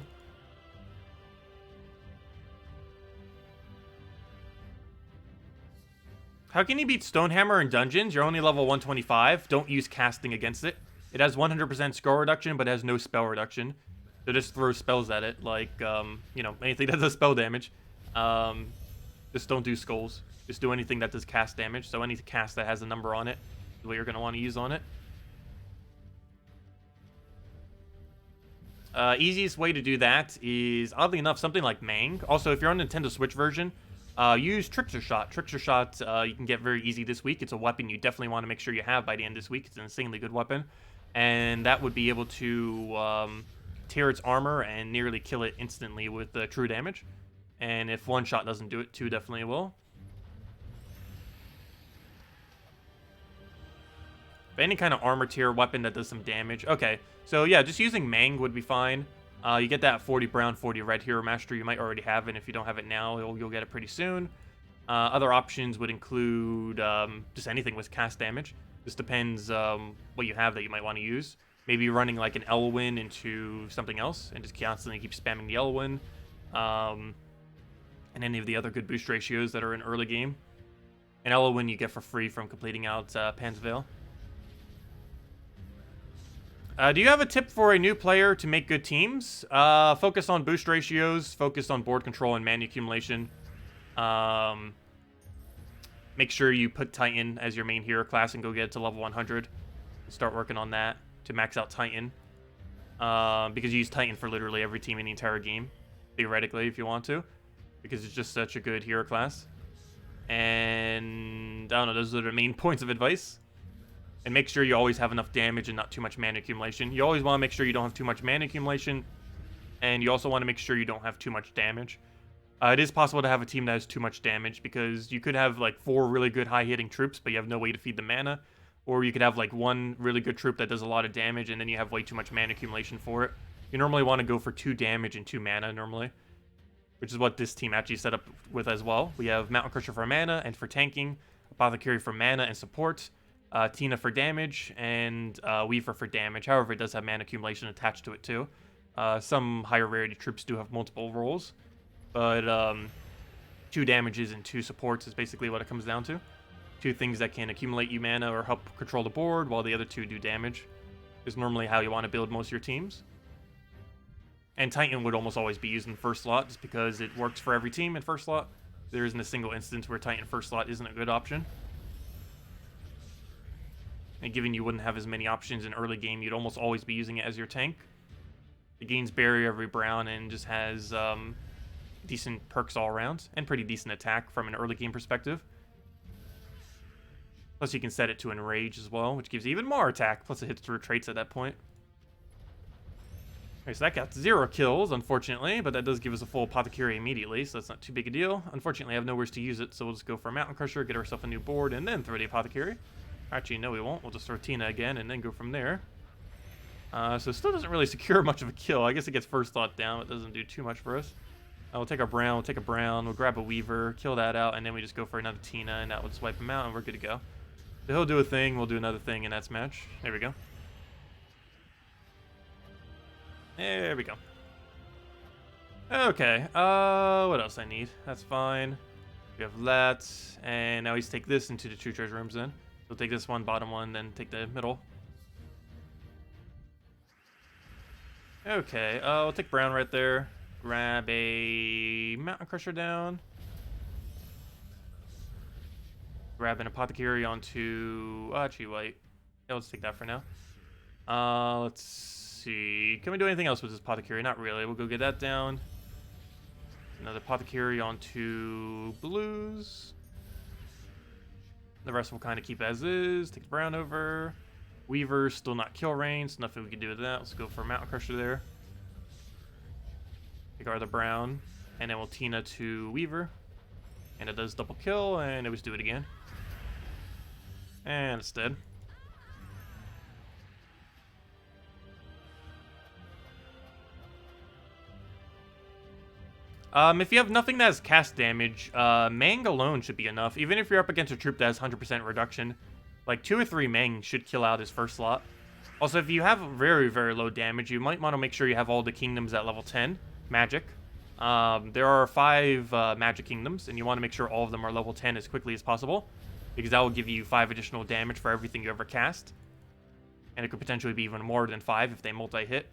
How can you beat Stonehammer in dungeons? You're only level 125. Don't use casting against it. It has 100% scroll reduction, but has no spell reduction. So just throw spells at it, like, you know, anything that does spell damage. Just don't do skulls. Just do anything that does cast damage. So any cast that has a number on it is what you're going to want to use on it. Easiest way to do that is, oddly enough, something like Mang. Also, if you're on Nintendo Switch version, use Trickster Shot. Trickster Shot you can get very easy this week. It's a weapon you definitely want to make sure you have by the end of this week. It's an insanely good weapon. And that would be able to tear its armor and nearly kill it instantly with true damage. And if one shot doesn't do it, two definitely will. But any kind of armor tier weapon that does some damage. Okay, so yeah, just using Mang would be fine. You get that 40 brown, 40 red hero mastery. You might already have it, and if you don't have it now, you'll get it pretty soon. Other options would include just anything with cast damage. This depends what you have that you might want to use. Maybe running like an Elwyn into something else and just constantly keep spamming the Elwyn. And any of the other good boost ratios that are in early game. An Elwyn you get for free from completing out Pan's Veil. Do you have a tip for a new player to make good teams? Focus on boost ratios, focus on board control and mana accumulation. Make sure you put Titan as your main hero class and go get it to level 100. Start working on that to max out Titan. Because you use Titan for literally every team in the entire game, theoretically, if you want to. Because it's just such a good hero class. And I don't know, those are the main points of advice. And make sure you always have enough damage and not too much mana accumulation. You always want to make sure you don't have too much mana accumulation. And you also want to make sure you don't have too much damage. It is possible to have a team that has too much damage because you could have like 4 really good high-hitting troops, but you have no way to feed the mana. Or you could have like 1 really good troop that does a lot of damage, and then you have way too much mana accumulation for it. You normally want to go for 2 damage and 2 mana normally. Which is what this team actually set up with as well. We have Mountain Crusher for mana and for tanking. Apothecary for mana and support. Tina for damage, and Weaver for damage. However, it does have mana accumulation attached to it too. Some higher rarity troops do have multiple roles, but 2 damages and 2 supports is basically what it comes down to. 2 things that can accumulate you mana or help control the board, while the other 2 do damage. Is normally how you want to build most of your teams. And Titan would almost always be used in first slot, just because it works for every team in first slot. There isn't a single instance where Titan first slot isn't a good option. And given you wouldn't have as many options in early game, you'd almost always be using it as your tank. It gains barrier every brown and just has decent perks all around, and pretty decent attack from an early game perspective. Plus you can set it to enrage as well, which gives you even more attack, plus it hits through traits at that point. Okay, so that got 0 kills, unfortunately, but that does give us a full Apothecary immediately, so that's not too big a deal. Unfortunately, I have nowhere to use it, so we'll just go for a Mountain Crusher, get ourselves a new board, and then throw the Apothecary. Actually, no, we won't. We'll just throw Tina again, and then go from there. So it still doesn't really secure much of a kill. I guess it gets first thought down. It doesn't do too much for us. We'll take our brown, we'll take a brown, we'll grab a Weaver, kill that out, and then we just go for another Tina, and that would swipe him out, and we're good to go. So he'll do a thing, we'll do another thing, and that's match. There we go. There we go. Okay, what else I need? That's fine. We have that, and now he's take this into the 2 treasure rooms then. So take this one, bottom one, then take the middle. Okay, we'll take brown right there. Grab a Mountain Crusher down. Grab an Apothecary onto actually white. Yeah, let's take that for now. Let's see. Can we do anything else with this Apothecary? Not really. We'll go get that down. Another Apothecary onto blues. The rest will kind of keep as is. Take the brown over. Weaver, still not kill range, so nothing we can do with that. Let's go for a Mountain Crusher there. Take our other brown. And then we'll Tina to Weaver. And it does double kill, and it was do it again. And it's dead. If you have nothing that has cast damage, Mang alone should be enough. Even if you're up against a troop that has 100% reduction, like 2 or 3 Mang should kill out his first slot. Also, if you have very, very low damage, you might want to make sure you have all the kingdoms at level 10, magic. There are 5 magic kingdoms, and you want to make sure all of them are level 10 as quickly as possible, because that will give you 5 additional damage for everything you ever cast. And it could potentially be even more than 5 if they multi-hit.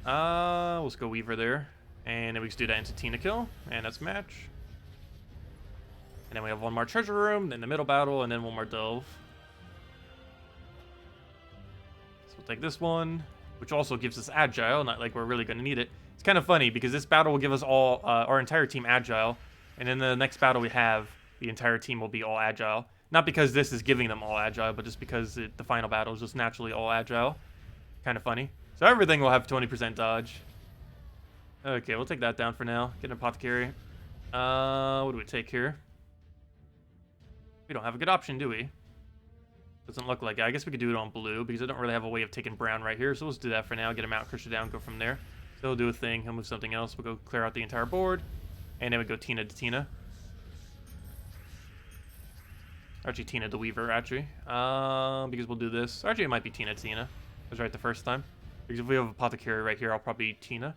Let's go Weaver there. And then we can do that into Tina kill. And that's match. And then we have one more treasure room, then the middle battle, and then one more delve. So we'll take this one, which also gives us agile, not like we're really going to need it. It's kind of funny because this battle will give us all, our entire team agile. And in the next battle we have, the entire team will be all agile. Not because this is giving them all agile, but just because the final battle is just naturally all agile. Kind of funny. So everything will have 20% dodge. Okay, we'll take that down for now. Get an Apothecary. What do we take here? We don't have a good option, do we? Doesn't look like it. I guess we could do it on blue, because I don't really have a way of taking brown right here. So let's do that for now. Get a Mountain Crusher down, go from there. So he'll do a thing. He'll move something else. We'll go clear out the entire board. And then we go Tina to Tina. Actually, Tina to Weaver, actually. Because we'll do this. Actually, it might be Tina to Tina. I was right the first time. Because if we have Apothecary right here, I'll probably Tina.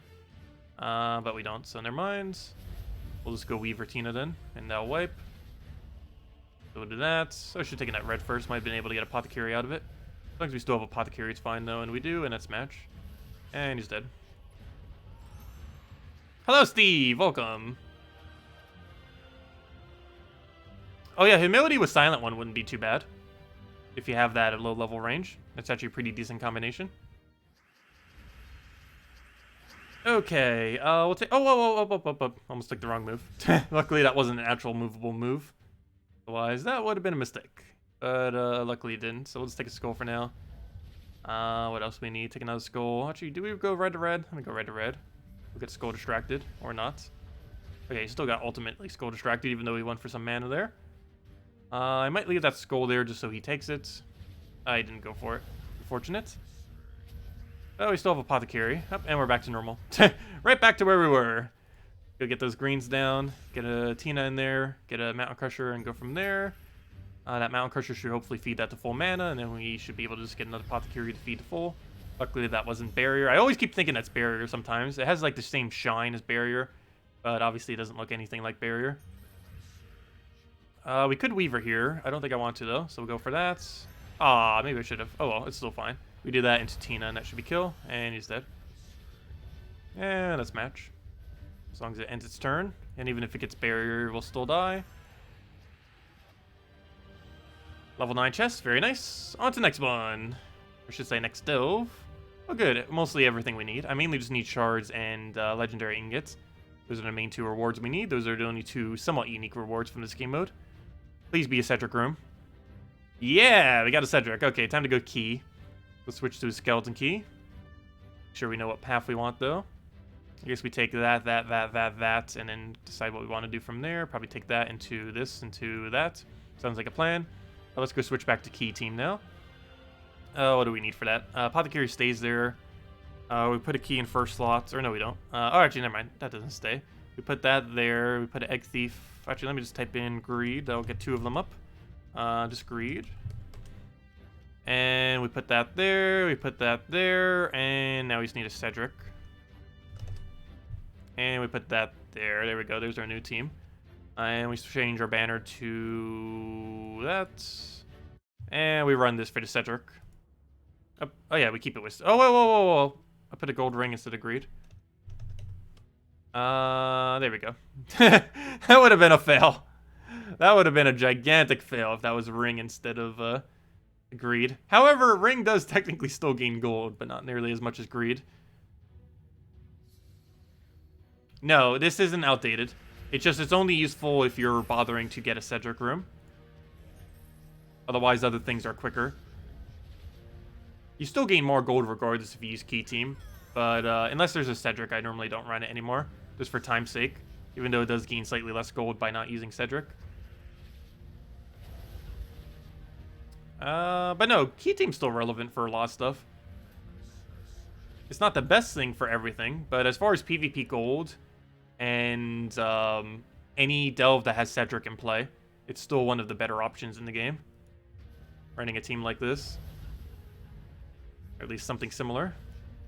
But we don't, so never mind. We'll just go Weaver Tina then, and that'll wipe. So we'll do that. So I should have taken that red first. Might have been able to get Apothecary out of it. As long as we still have Apothecary, it's fine though, and we do, and that's match. And he's dead. Hello, Steve. Welcome. Oh yeah, Humility with Silent One wouldn't be too bad. If you have that at low level range. That's actually a pretty decent combination. Okay, we'll take... Oh, whoa. Almost took the wrong move. Luckily, that wasn't an actual movable move. Otherwise, that would have been a mistake. But, luckily it didn't. So we'll just take a skull for now. What else we need? Take another skull. Actually, do we go red to red? Let me go red to red. We'll get skull distracted. Or not. Okay, still got ultimately skull distracted, even though he went for some mana there. I might leave that skull there just so he takes it. I didn't go for it. Unfortunate. Oh, we still have Apothecary. Oh, and we're back to normal. Right back to where we were. Go get those greens down. Get a Tina in there. Get a Mountain Crusher and go from there. That Mountain Crusher should hopefully feed that to full mana. And then we should be able to just get another Apothecary to feed to full. Luckily that wasn't barrier. I always keep thinking that's barrier sometimes. It has like the same shine as barrier, but obviously it doesn't look anything like barrier. We could Weaver here. I don't think I want to though, so we'll go for that. Ah, maybe I should have. Oh well, it's still fine. We do that into Tina, and that should be kill, and he's dead. And that's match. As long as it ends its turn, and even if it gets barrier, we'll still die. Level 9 chest, very nice. On to next one. I should say next delve. Oh good, mostly everything we need. I mainly just need shards and legendary ingots. Those are the main 2 rewards we need. Those are the only 2 somewhat unique rewards from this game mode. Please be a Cedric room. Yeah, we got a Cedric. Okay, time to go key. Let's switch to a skeleton key. Make sure we know what path we want though. I guess we take that, and then decide what we want to do from there. Probably take that into this, into that. Sounds like a plan. Let's go switch back to key team now. What do we need for that? Apothecary stays there. We put a key in first slot. Or no, we don't. Oh, actually, never mind. That doesn't stay. We put that there. We put an egg thief. Actually, let me just type in greed. That'll get 2 of them up. Just greed. And we put that there. We put that there. And now we just need a Cedric. And we put that there. There we go. There's our new team. And we change our banner to that. And we run this for the Cedric. Oh yeah, we keep it with... Oh, whoa. I put a gold ring instead of greed. There we go. That would have been a fail. That would have been a gigantic fail if that was ring instead of greed. However, ring does technically still gain gold, but not nearly as much as greed. No, this isn't outdated. It's only useful if you're bothering to get a Cedric room. Otherwise, other things are quicker. You still gain more gold regardless if you use key team. But unless there's a Cedric, I normally don't run it anymore. Just for time's sake. Even though it does gain slightly less gold by not using Cedric. But no, key team's still relevant for a lot of stuff. It's not the best thing for everything, but as far as PvP gold and any delve that has Cedric in play, it's still one of the better options in the game. Running a team like this. Or at least something similar.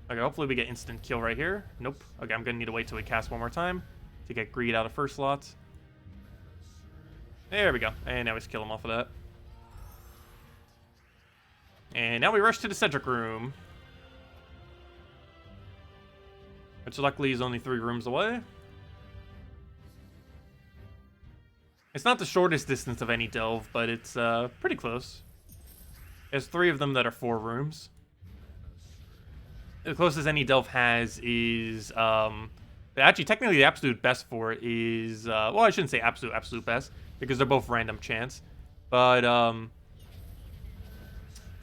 Okay, hopefully we get instant kill right here. Nope. Okay, I'm gonna need to wait till we cast one more time to get greed out of first slot. There we go. And now we just kill him off of that. And now we rush to the Cedric room. Which luckily is only 3 rooms away. It's not the shortest distance of any delve, but it's pretty close. There's 3 of them that are 4 rooms. The closest any delve has is... actually, technically the absolute best for it is... well, I shouldn't say absolute best, because they're both random chance. But,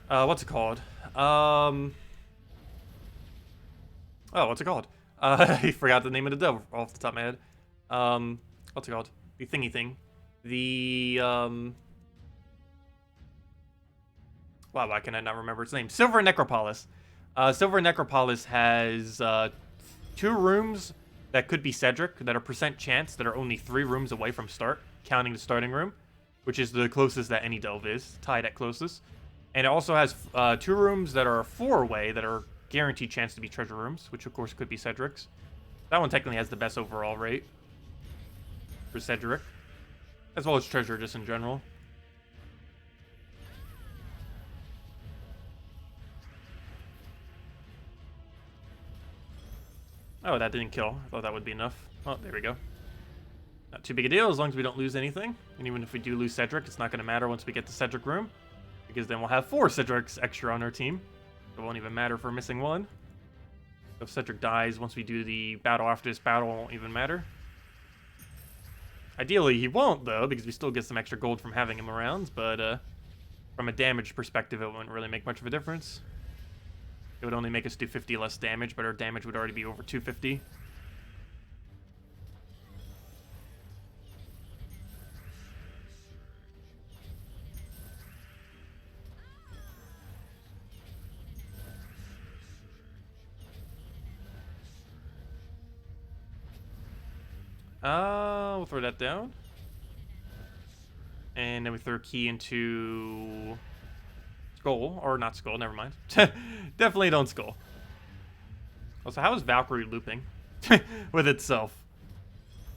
what's it called? Oh, what's it called? I forgot the name of the delve off the top of my head. What's it called? The thingy thing. The, wow, why can I not remember its name? Silver Necropolis. Silver Necropolis has 2 rooms that could be Cedric that are percent chance that are only 3 rooms away from start, counting the starting room, which is the closest that any delve is, tied at closest. And it also has 2 rooms that are 4 away that are guaranteed chance to be treasure rooms, which of course could be Cedric's. That one technically has the best overall rate for Cedric, as well as treasure just in general. Oh, that didn't kill. I thought that would be enough. Oh, there we go. Not too big a deal as long as we don't lose anything. And even if we do lose Cedric, it's not going to matter once we get the Cedric room. Because then we'll have 4 Cedrics extra on our team. It won't even matter if we're missing one. If Cedric dies once we do the battle after this battle, it won't even matter. Ideally, he won't, though, because we still get some extra gold from having him around. But from a damage perspective, it wouldn't really make much of a difference. It would only make us do 50 less damage, but our damage would already be over 250. We'll throw that down. And then we throw a key into skull, or not skull, never mind. Definitely don't skull. Also, how is Valkyrie looping with itself?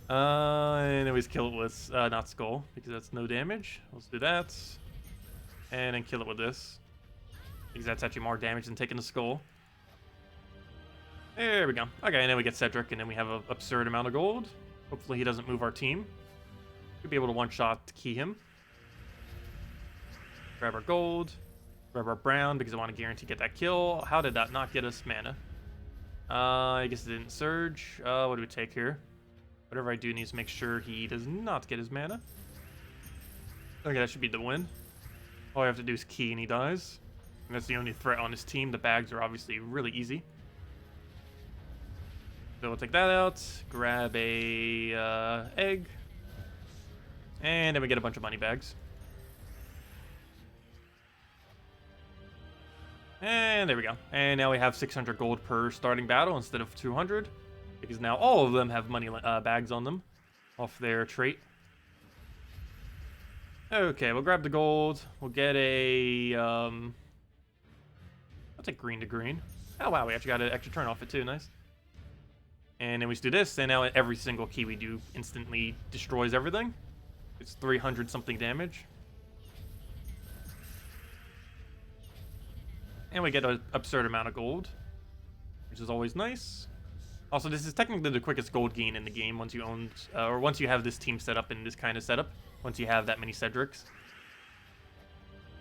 Anyways, kill it with not skull, because that's no damage. Let's do that. And then kill it with this, because that's actually more damage than taking the skull. There we go. Okay, and then we get Cedric, and then we have an absurd amount of gold. Hopefully he doesn't move our team. Should be able to one-shot key him. Grab our gold. Grab our brown, because I want to guarantee get that kill. How did that not get us mana? I guess it didn't surge. What do we take here? Whatever I do needs to make sure he does not get his mana. Okay, that should be the win. All I have to do is key and he dies. And that's the only threat on his team. The bags are obviously really easy. So we'll take that out. Grab a egg. And then we get a bunch of money bags. And there we go. And now we have 600 gold per starting battle instead of 200. Because now all of them have money bags on them. Off their trait. Okay, we'll grab the gold. We'll get a... I'll take green to green. Oh wow, we actually got an extra turn off it too, nice. And then we just do this, and now every single key we do instantly destroys everything. It's 300 something damage. And we get an absurd amount of gold, which is always nice. Also, this is technically the quickest gold gain in the game once you own, or once you have this team set up in this kind of setup. Once you have that many Cedrics.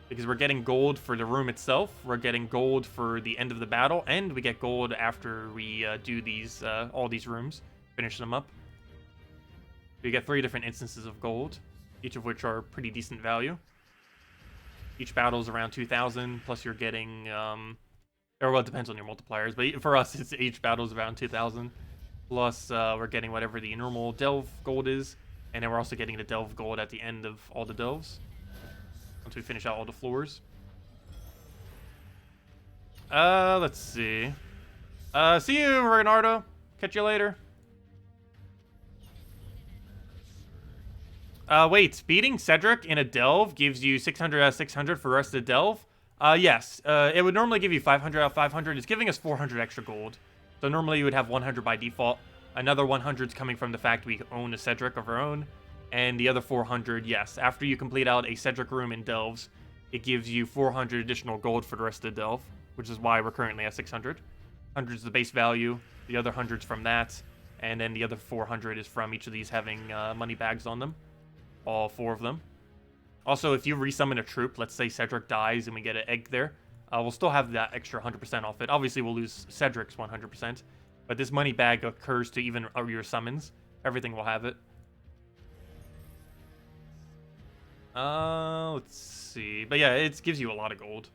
Because we're getting gold for the room itself, we're getting gold for the end of the battle, and we get gold after we do these, all these rooms, finish them up. We get 3 different instances of gold, each of which are pretty decent value. Each battle is around 2,000, plus you're getting, or well, it depends on your multipliers, but for us, it's each battle is around 2,000. Plus, we're getting whatever the normal delve gold is, and then we're also getting the delve gold at the end of all the delves. Once we finish out all the floors. Let's see. See you, Reynardo. Catch you later. Wait, beating Cedric in a delve gives you 600 out of 600 for the rest of the delve? Yes. It would normally give you 500 out of 500. It's giving us 400 extra gold. So normally you would have 100 by default. Another 100 is coming from the fact we own a Cedric of our own. And the other 400, yes. After you complete out a Cedric room in delves, it gives you 400 additional gold for the rest of the delve, which is why we're currently at 600. 100 is the base value. The other 100's from that. And then the other 400 is from each of these having money bags on them. All 4 of them. Also, if you resummon a troop, let's say Cedric dies and we get an egg there, we'll still have that extra 100% off it. Obviously, we'll lose Cedric's 100%. But this money bag occurs to even your summons. Everything will have it. Let's see. But yeah, it gives you a lot of gold.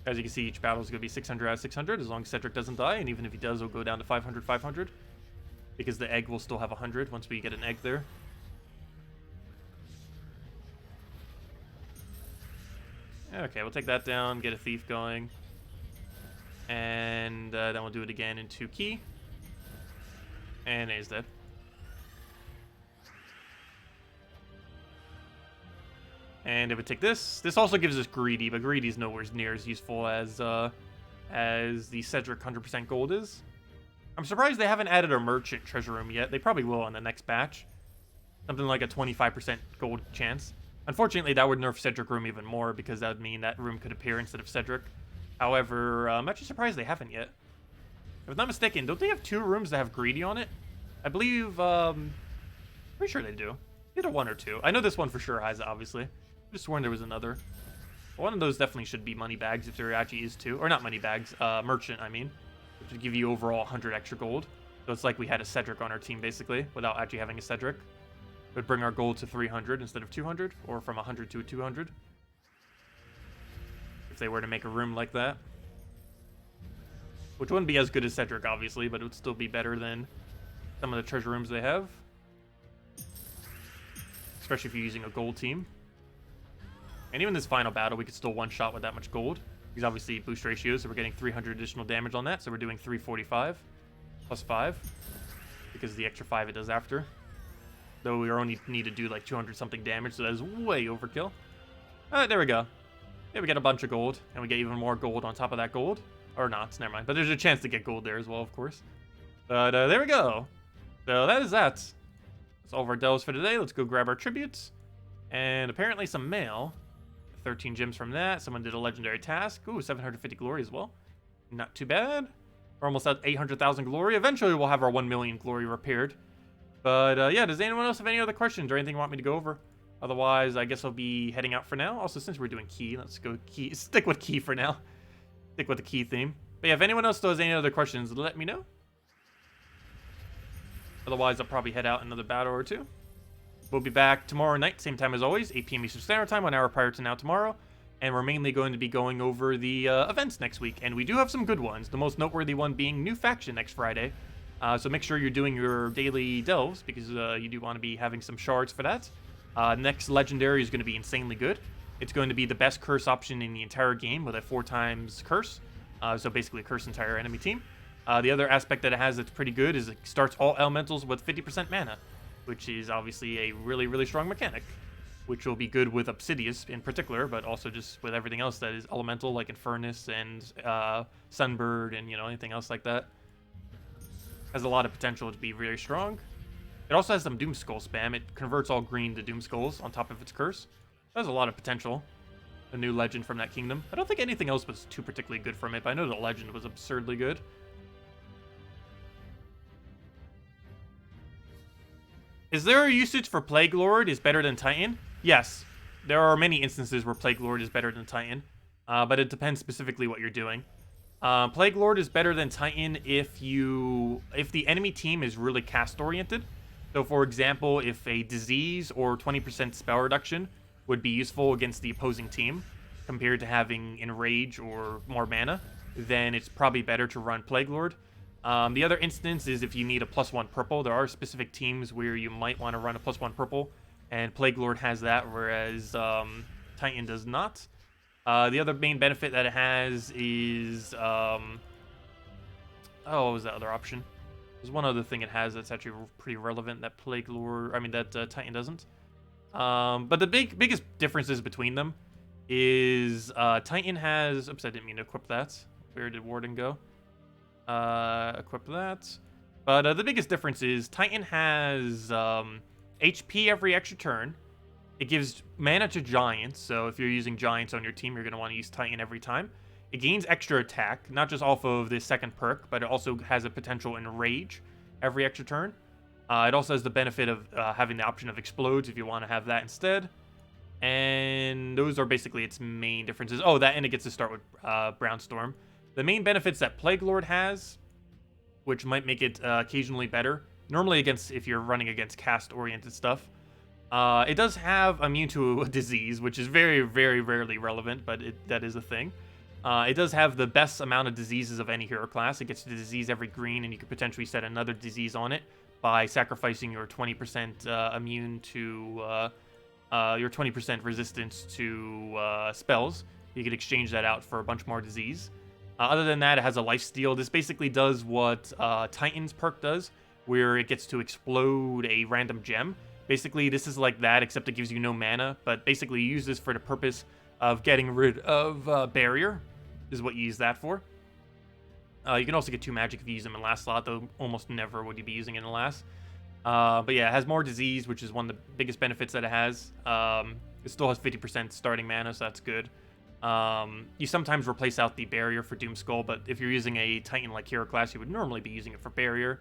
As you can see, each battle is going to be 600 out of 600 as long as Cedric doesn't die. And even if he does, it'll go down to 500, 500. Because the egg will still have 100 once we get an egg there. Okay, we'll take that down, get a thief going. And then we'll do it again in 2 key. And A's dead. And if we take this also gives us greedy, but greedy is nowhere near as useful as the Cedric 100% gold is. I'm surprised they haven't added a merchant treasure room yet. They probably will on the next batch. Something like a 25% gold chance. Unfortunately, that would nerf Cedric room even more because that would mean that room could appear instead of Cedric. However, I'm actually surprised they haven't yet. If I'm not mistaken, don't they have 2 rooms that have greedy on it? I believe, pretty sure they do. Either 1 or 2. I know this one for sure has it, obviously. I just sworn there was another. One of those definitely should be money bags if there actually is 2. Or not money bags, merchant, I mean. Which would give you overall 100 extra gold. So it's like we had a Cedric on our team, basically, without actually having a Cedric. It would bring our gold to 300 instead of 200, or from 100 to 200. If they were to make a room like that. Which wouldn't be as good as Cedric, obviously, but it would still be better than some of the treasure rooms they have. Especially if you're using a gold team. And even this final battle, we could still one-shot with that much gold. Because obviously boost ratios, so we're getting 300 additional damage on that. So we're doing 345 plus 5. Because of the extra 5 it does after. Though we only need to do like 200 something damage, so that is way overkill. Alright, there we go. Yeah, we get a bunch of gold, and we get even more gold on top of that gold. Or not, never mind. But there's a chance to get gold there as well, of course. But there we go. So that is that. That's all of our delves for today. Let's go grab our tributes. And apparently some mail. 13 gems from that. Someone did a legendary task. Ooh, 750 glory as well. Not too bad. We're almost at 800,000 glory. Eventually we'll have our 1 million glory repaired. But yeah, does anyone else have any other questions or anything you want me to go over? Otherwise, I guess I'll be heading out for now. Also, since we're doing key, let's go key. Stick with key for now. Stick with the key theme. But yeah, if anyone else still has any other questions, let me know. Otherwise, I'll probably head out another battle or two. We'll be back tomorrow night, same time as always, 8 p.m. Eastern Standard Time, 1 hour prior to now tomorrow. And we're mainly going to be going over the events next week. And we do have some good ones, the most noteworthy one being new faction next Friday. So make sure you're doing your daily delves, because you do want to be having some shards for that. Next legendary is going to be insanely good. It's going to be the best curse option in the entire game with a 4x curse. So basically curse entire enemy team. The other aspect that it has that's pretty good is it starts all elementals with 50% mana, which is obviously a really, really strong mechanic, which will be good with Obsidius in particular, but also just with everything else that is elemental, like Infernus and Sunbird and, you know, anything else like that. Has a lot of potential to be very strong. It also has some Doom Skull spam. It converts all green to Doom Skulls on top of its curse. That has a lot of potential. A new legend from that kingdom. I don't think anything else was too particularly good from it, but I know the legend was absurdly good. Is there a usage for Plague Lord is better than Titan? Yes. There are many instances where Plague Lord is better than Titan, but it depends specifically what you're doing. Plague Lord is better than Titan if the enemy team is really cast oriented. So for example, if a disease or 20% spell reduction would be useful against the opposing team compared to having Enrage or more mana, then it's probably better to run Plague Lord. The other instance is if you need a +1 purple. There are specific teams where you might want to run a +1 purple, and Plague Lord has that, whereas Titan does not. The other main benefit that it has is oh, what was that other option? There's one other thing it has that's actually pretty relevant that Titan doesn't. But the biggest differences between them is Titan has... Oops, I didn't mean to equip that. Where did Warden go? Equip that. But the biggest difference is Titan has HP every extra turn. It gives mana to Giants, so if you're using Giants on your team, you're going to want to use Titan every time. It gains extra attack, not just off of this second perk, but it also has a potential Enrage every extra turn. It also has the benefit of having the option of Explodes if you want to have that instead. And those are basically its main differences. Oh, that, and it gets to start with Brownstorm. The main benefits that Plague Lord has, which might make it occasionally better, normally if you're running against cast-oriented stuff, it does have immune to a disease, which is very, very rarely relevant, but that is a thing. It does have the best amount of diseases of any hero class. It gets to disease every green, and you could potentially set another disease on it by sacrificing your 20% immune to your 20% resistance to spells. You could exchange that out for a bunch more disease. Other than that, it has a lifesteal. This basically does what Titan's perk does, where it gets to explode a random gem. Basically, this is like that, except it gives you no mana, but basically you use this for the purpose of getting rid of Barrier, is what you use that for. You can also get 2 magic if you use them in last slot, though almost never would you be using it in last. But yeah, it has more disease, which is one of the biggest benefits that it has. It still has 50% starting mana, so that's good. You sometimes replace out the Barrier for Doom Skull, but if you're using a Titan-like hero class, you would normally be using it for Barrier.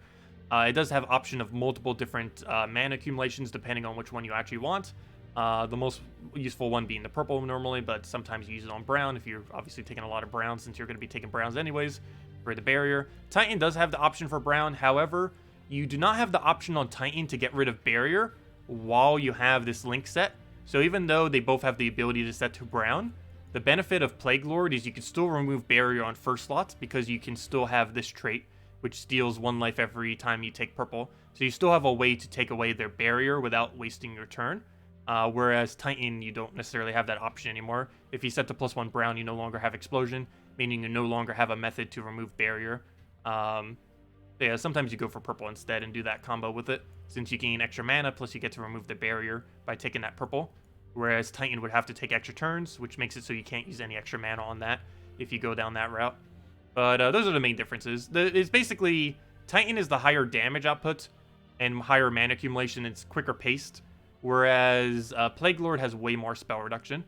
It does have option of multiple different mana accumulations depending on which one you actually want. The most useful one being the purple normally, but sometimes you use it on brown if you're obviously taking a lot of browns, since you're going to be taking browns anyways for the Barrier. Titan does have the option for brown, however, you do not have the option on Titan to get rid of Barrier while you have this link set. So even though they both have the ability to set to brown, the benefit of Plague Lord is you can still remove Barrier on first slots because you can still have this trait, which steals 1 life every time you take purple. So you still have a way to take away their Barrier without wasting your turn. Whereas Titan, you don't necessarily have that option anymore. If you set to +1 brown, you no longer have Explosion, meaning you no longer have a method to remove Barrier. Yeah, sometimes you go for purple instead and do that combo with it, since you gain extra mana, plus you get to remove the Barrier by taking that purple. whereas Titan would have to take extra turns, which makes it so you can't use any extra mana on that if you go down that route. But those are the main differences. It's basically, Titan is the higher damage output and higher mana accumulation. It's quicker paced, whereas Plague Lord has way more spell reduction.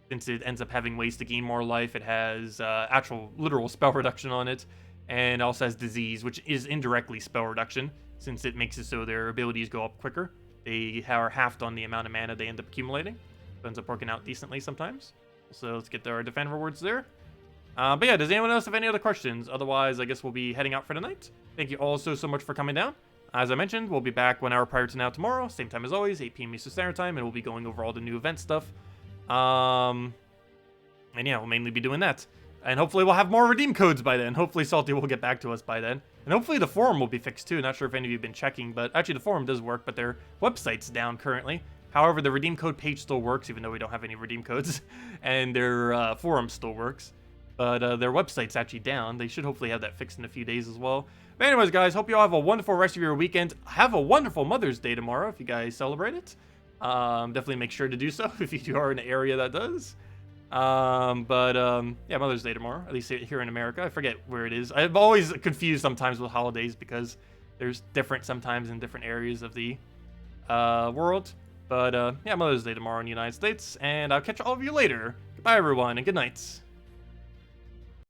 Since it ends up having ways to gain more life, it has actual literal spell reduction on it, and also has disease, which is indirectly spell reduction, since it makes it so their abilities go up quicker. They are halved on the amount of mana they end up accumulating. It ends up working out decently sometimes. So let's get our defend rewards there. But yeah, does anyone else have any other questions? Otherwise, I guess we'll be heading out for the night. Thank you all so much for coming down. As I mentioned, we'll be back 1 hour prior to now tomorrow, same time as always, 8 p.m. Eastern Standard Time, and we'll be going over all the new event stuff. And yeah, we'll mainly be doing that. And hopefully we'll have more redeem codes by then. Hopefully Salty will get back to us by then. And hopefully the forum will be fixed too. Not sure if any of you have been checking, but actually the forum does work, but their website's down currently. However, the redeem code page still works, even though we don't have any redeem codes. And their forum still works. But their website's actually down. They should hopefully have that fixed in a few days as well. But anyways, guys, hope you all have a wonderful rest of your weekend. Have a wonderful Mother's Day tomorrow if you guys celebrate it. Definitely make sure to do so if you are in an area that does. Yeah, Mother's Day tomorrow, at least here in America. I forget where it is. I'm always confused sometimes with holidays because there's different sometimes in different areas of the world. But yeah, Mother's Day tomorrow in the United States, and I'll catch all of you later. Goodbye, everyone, and good night.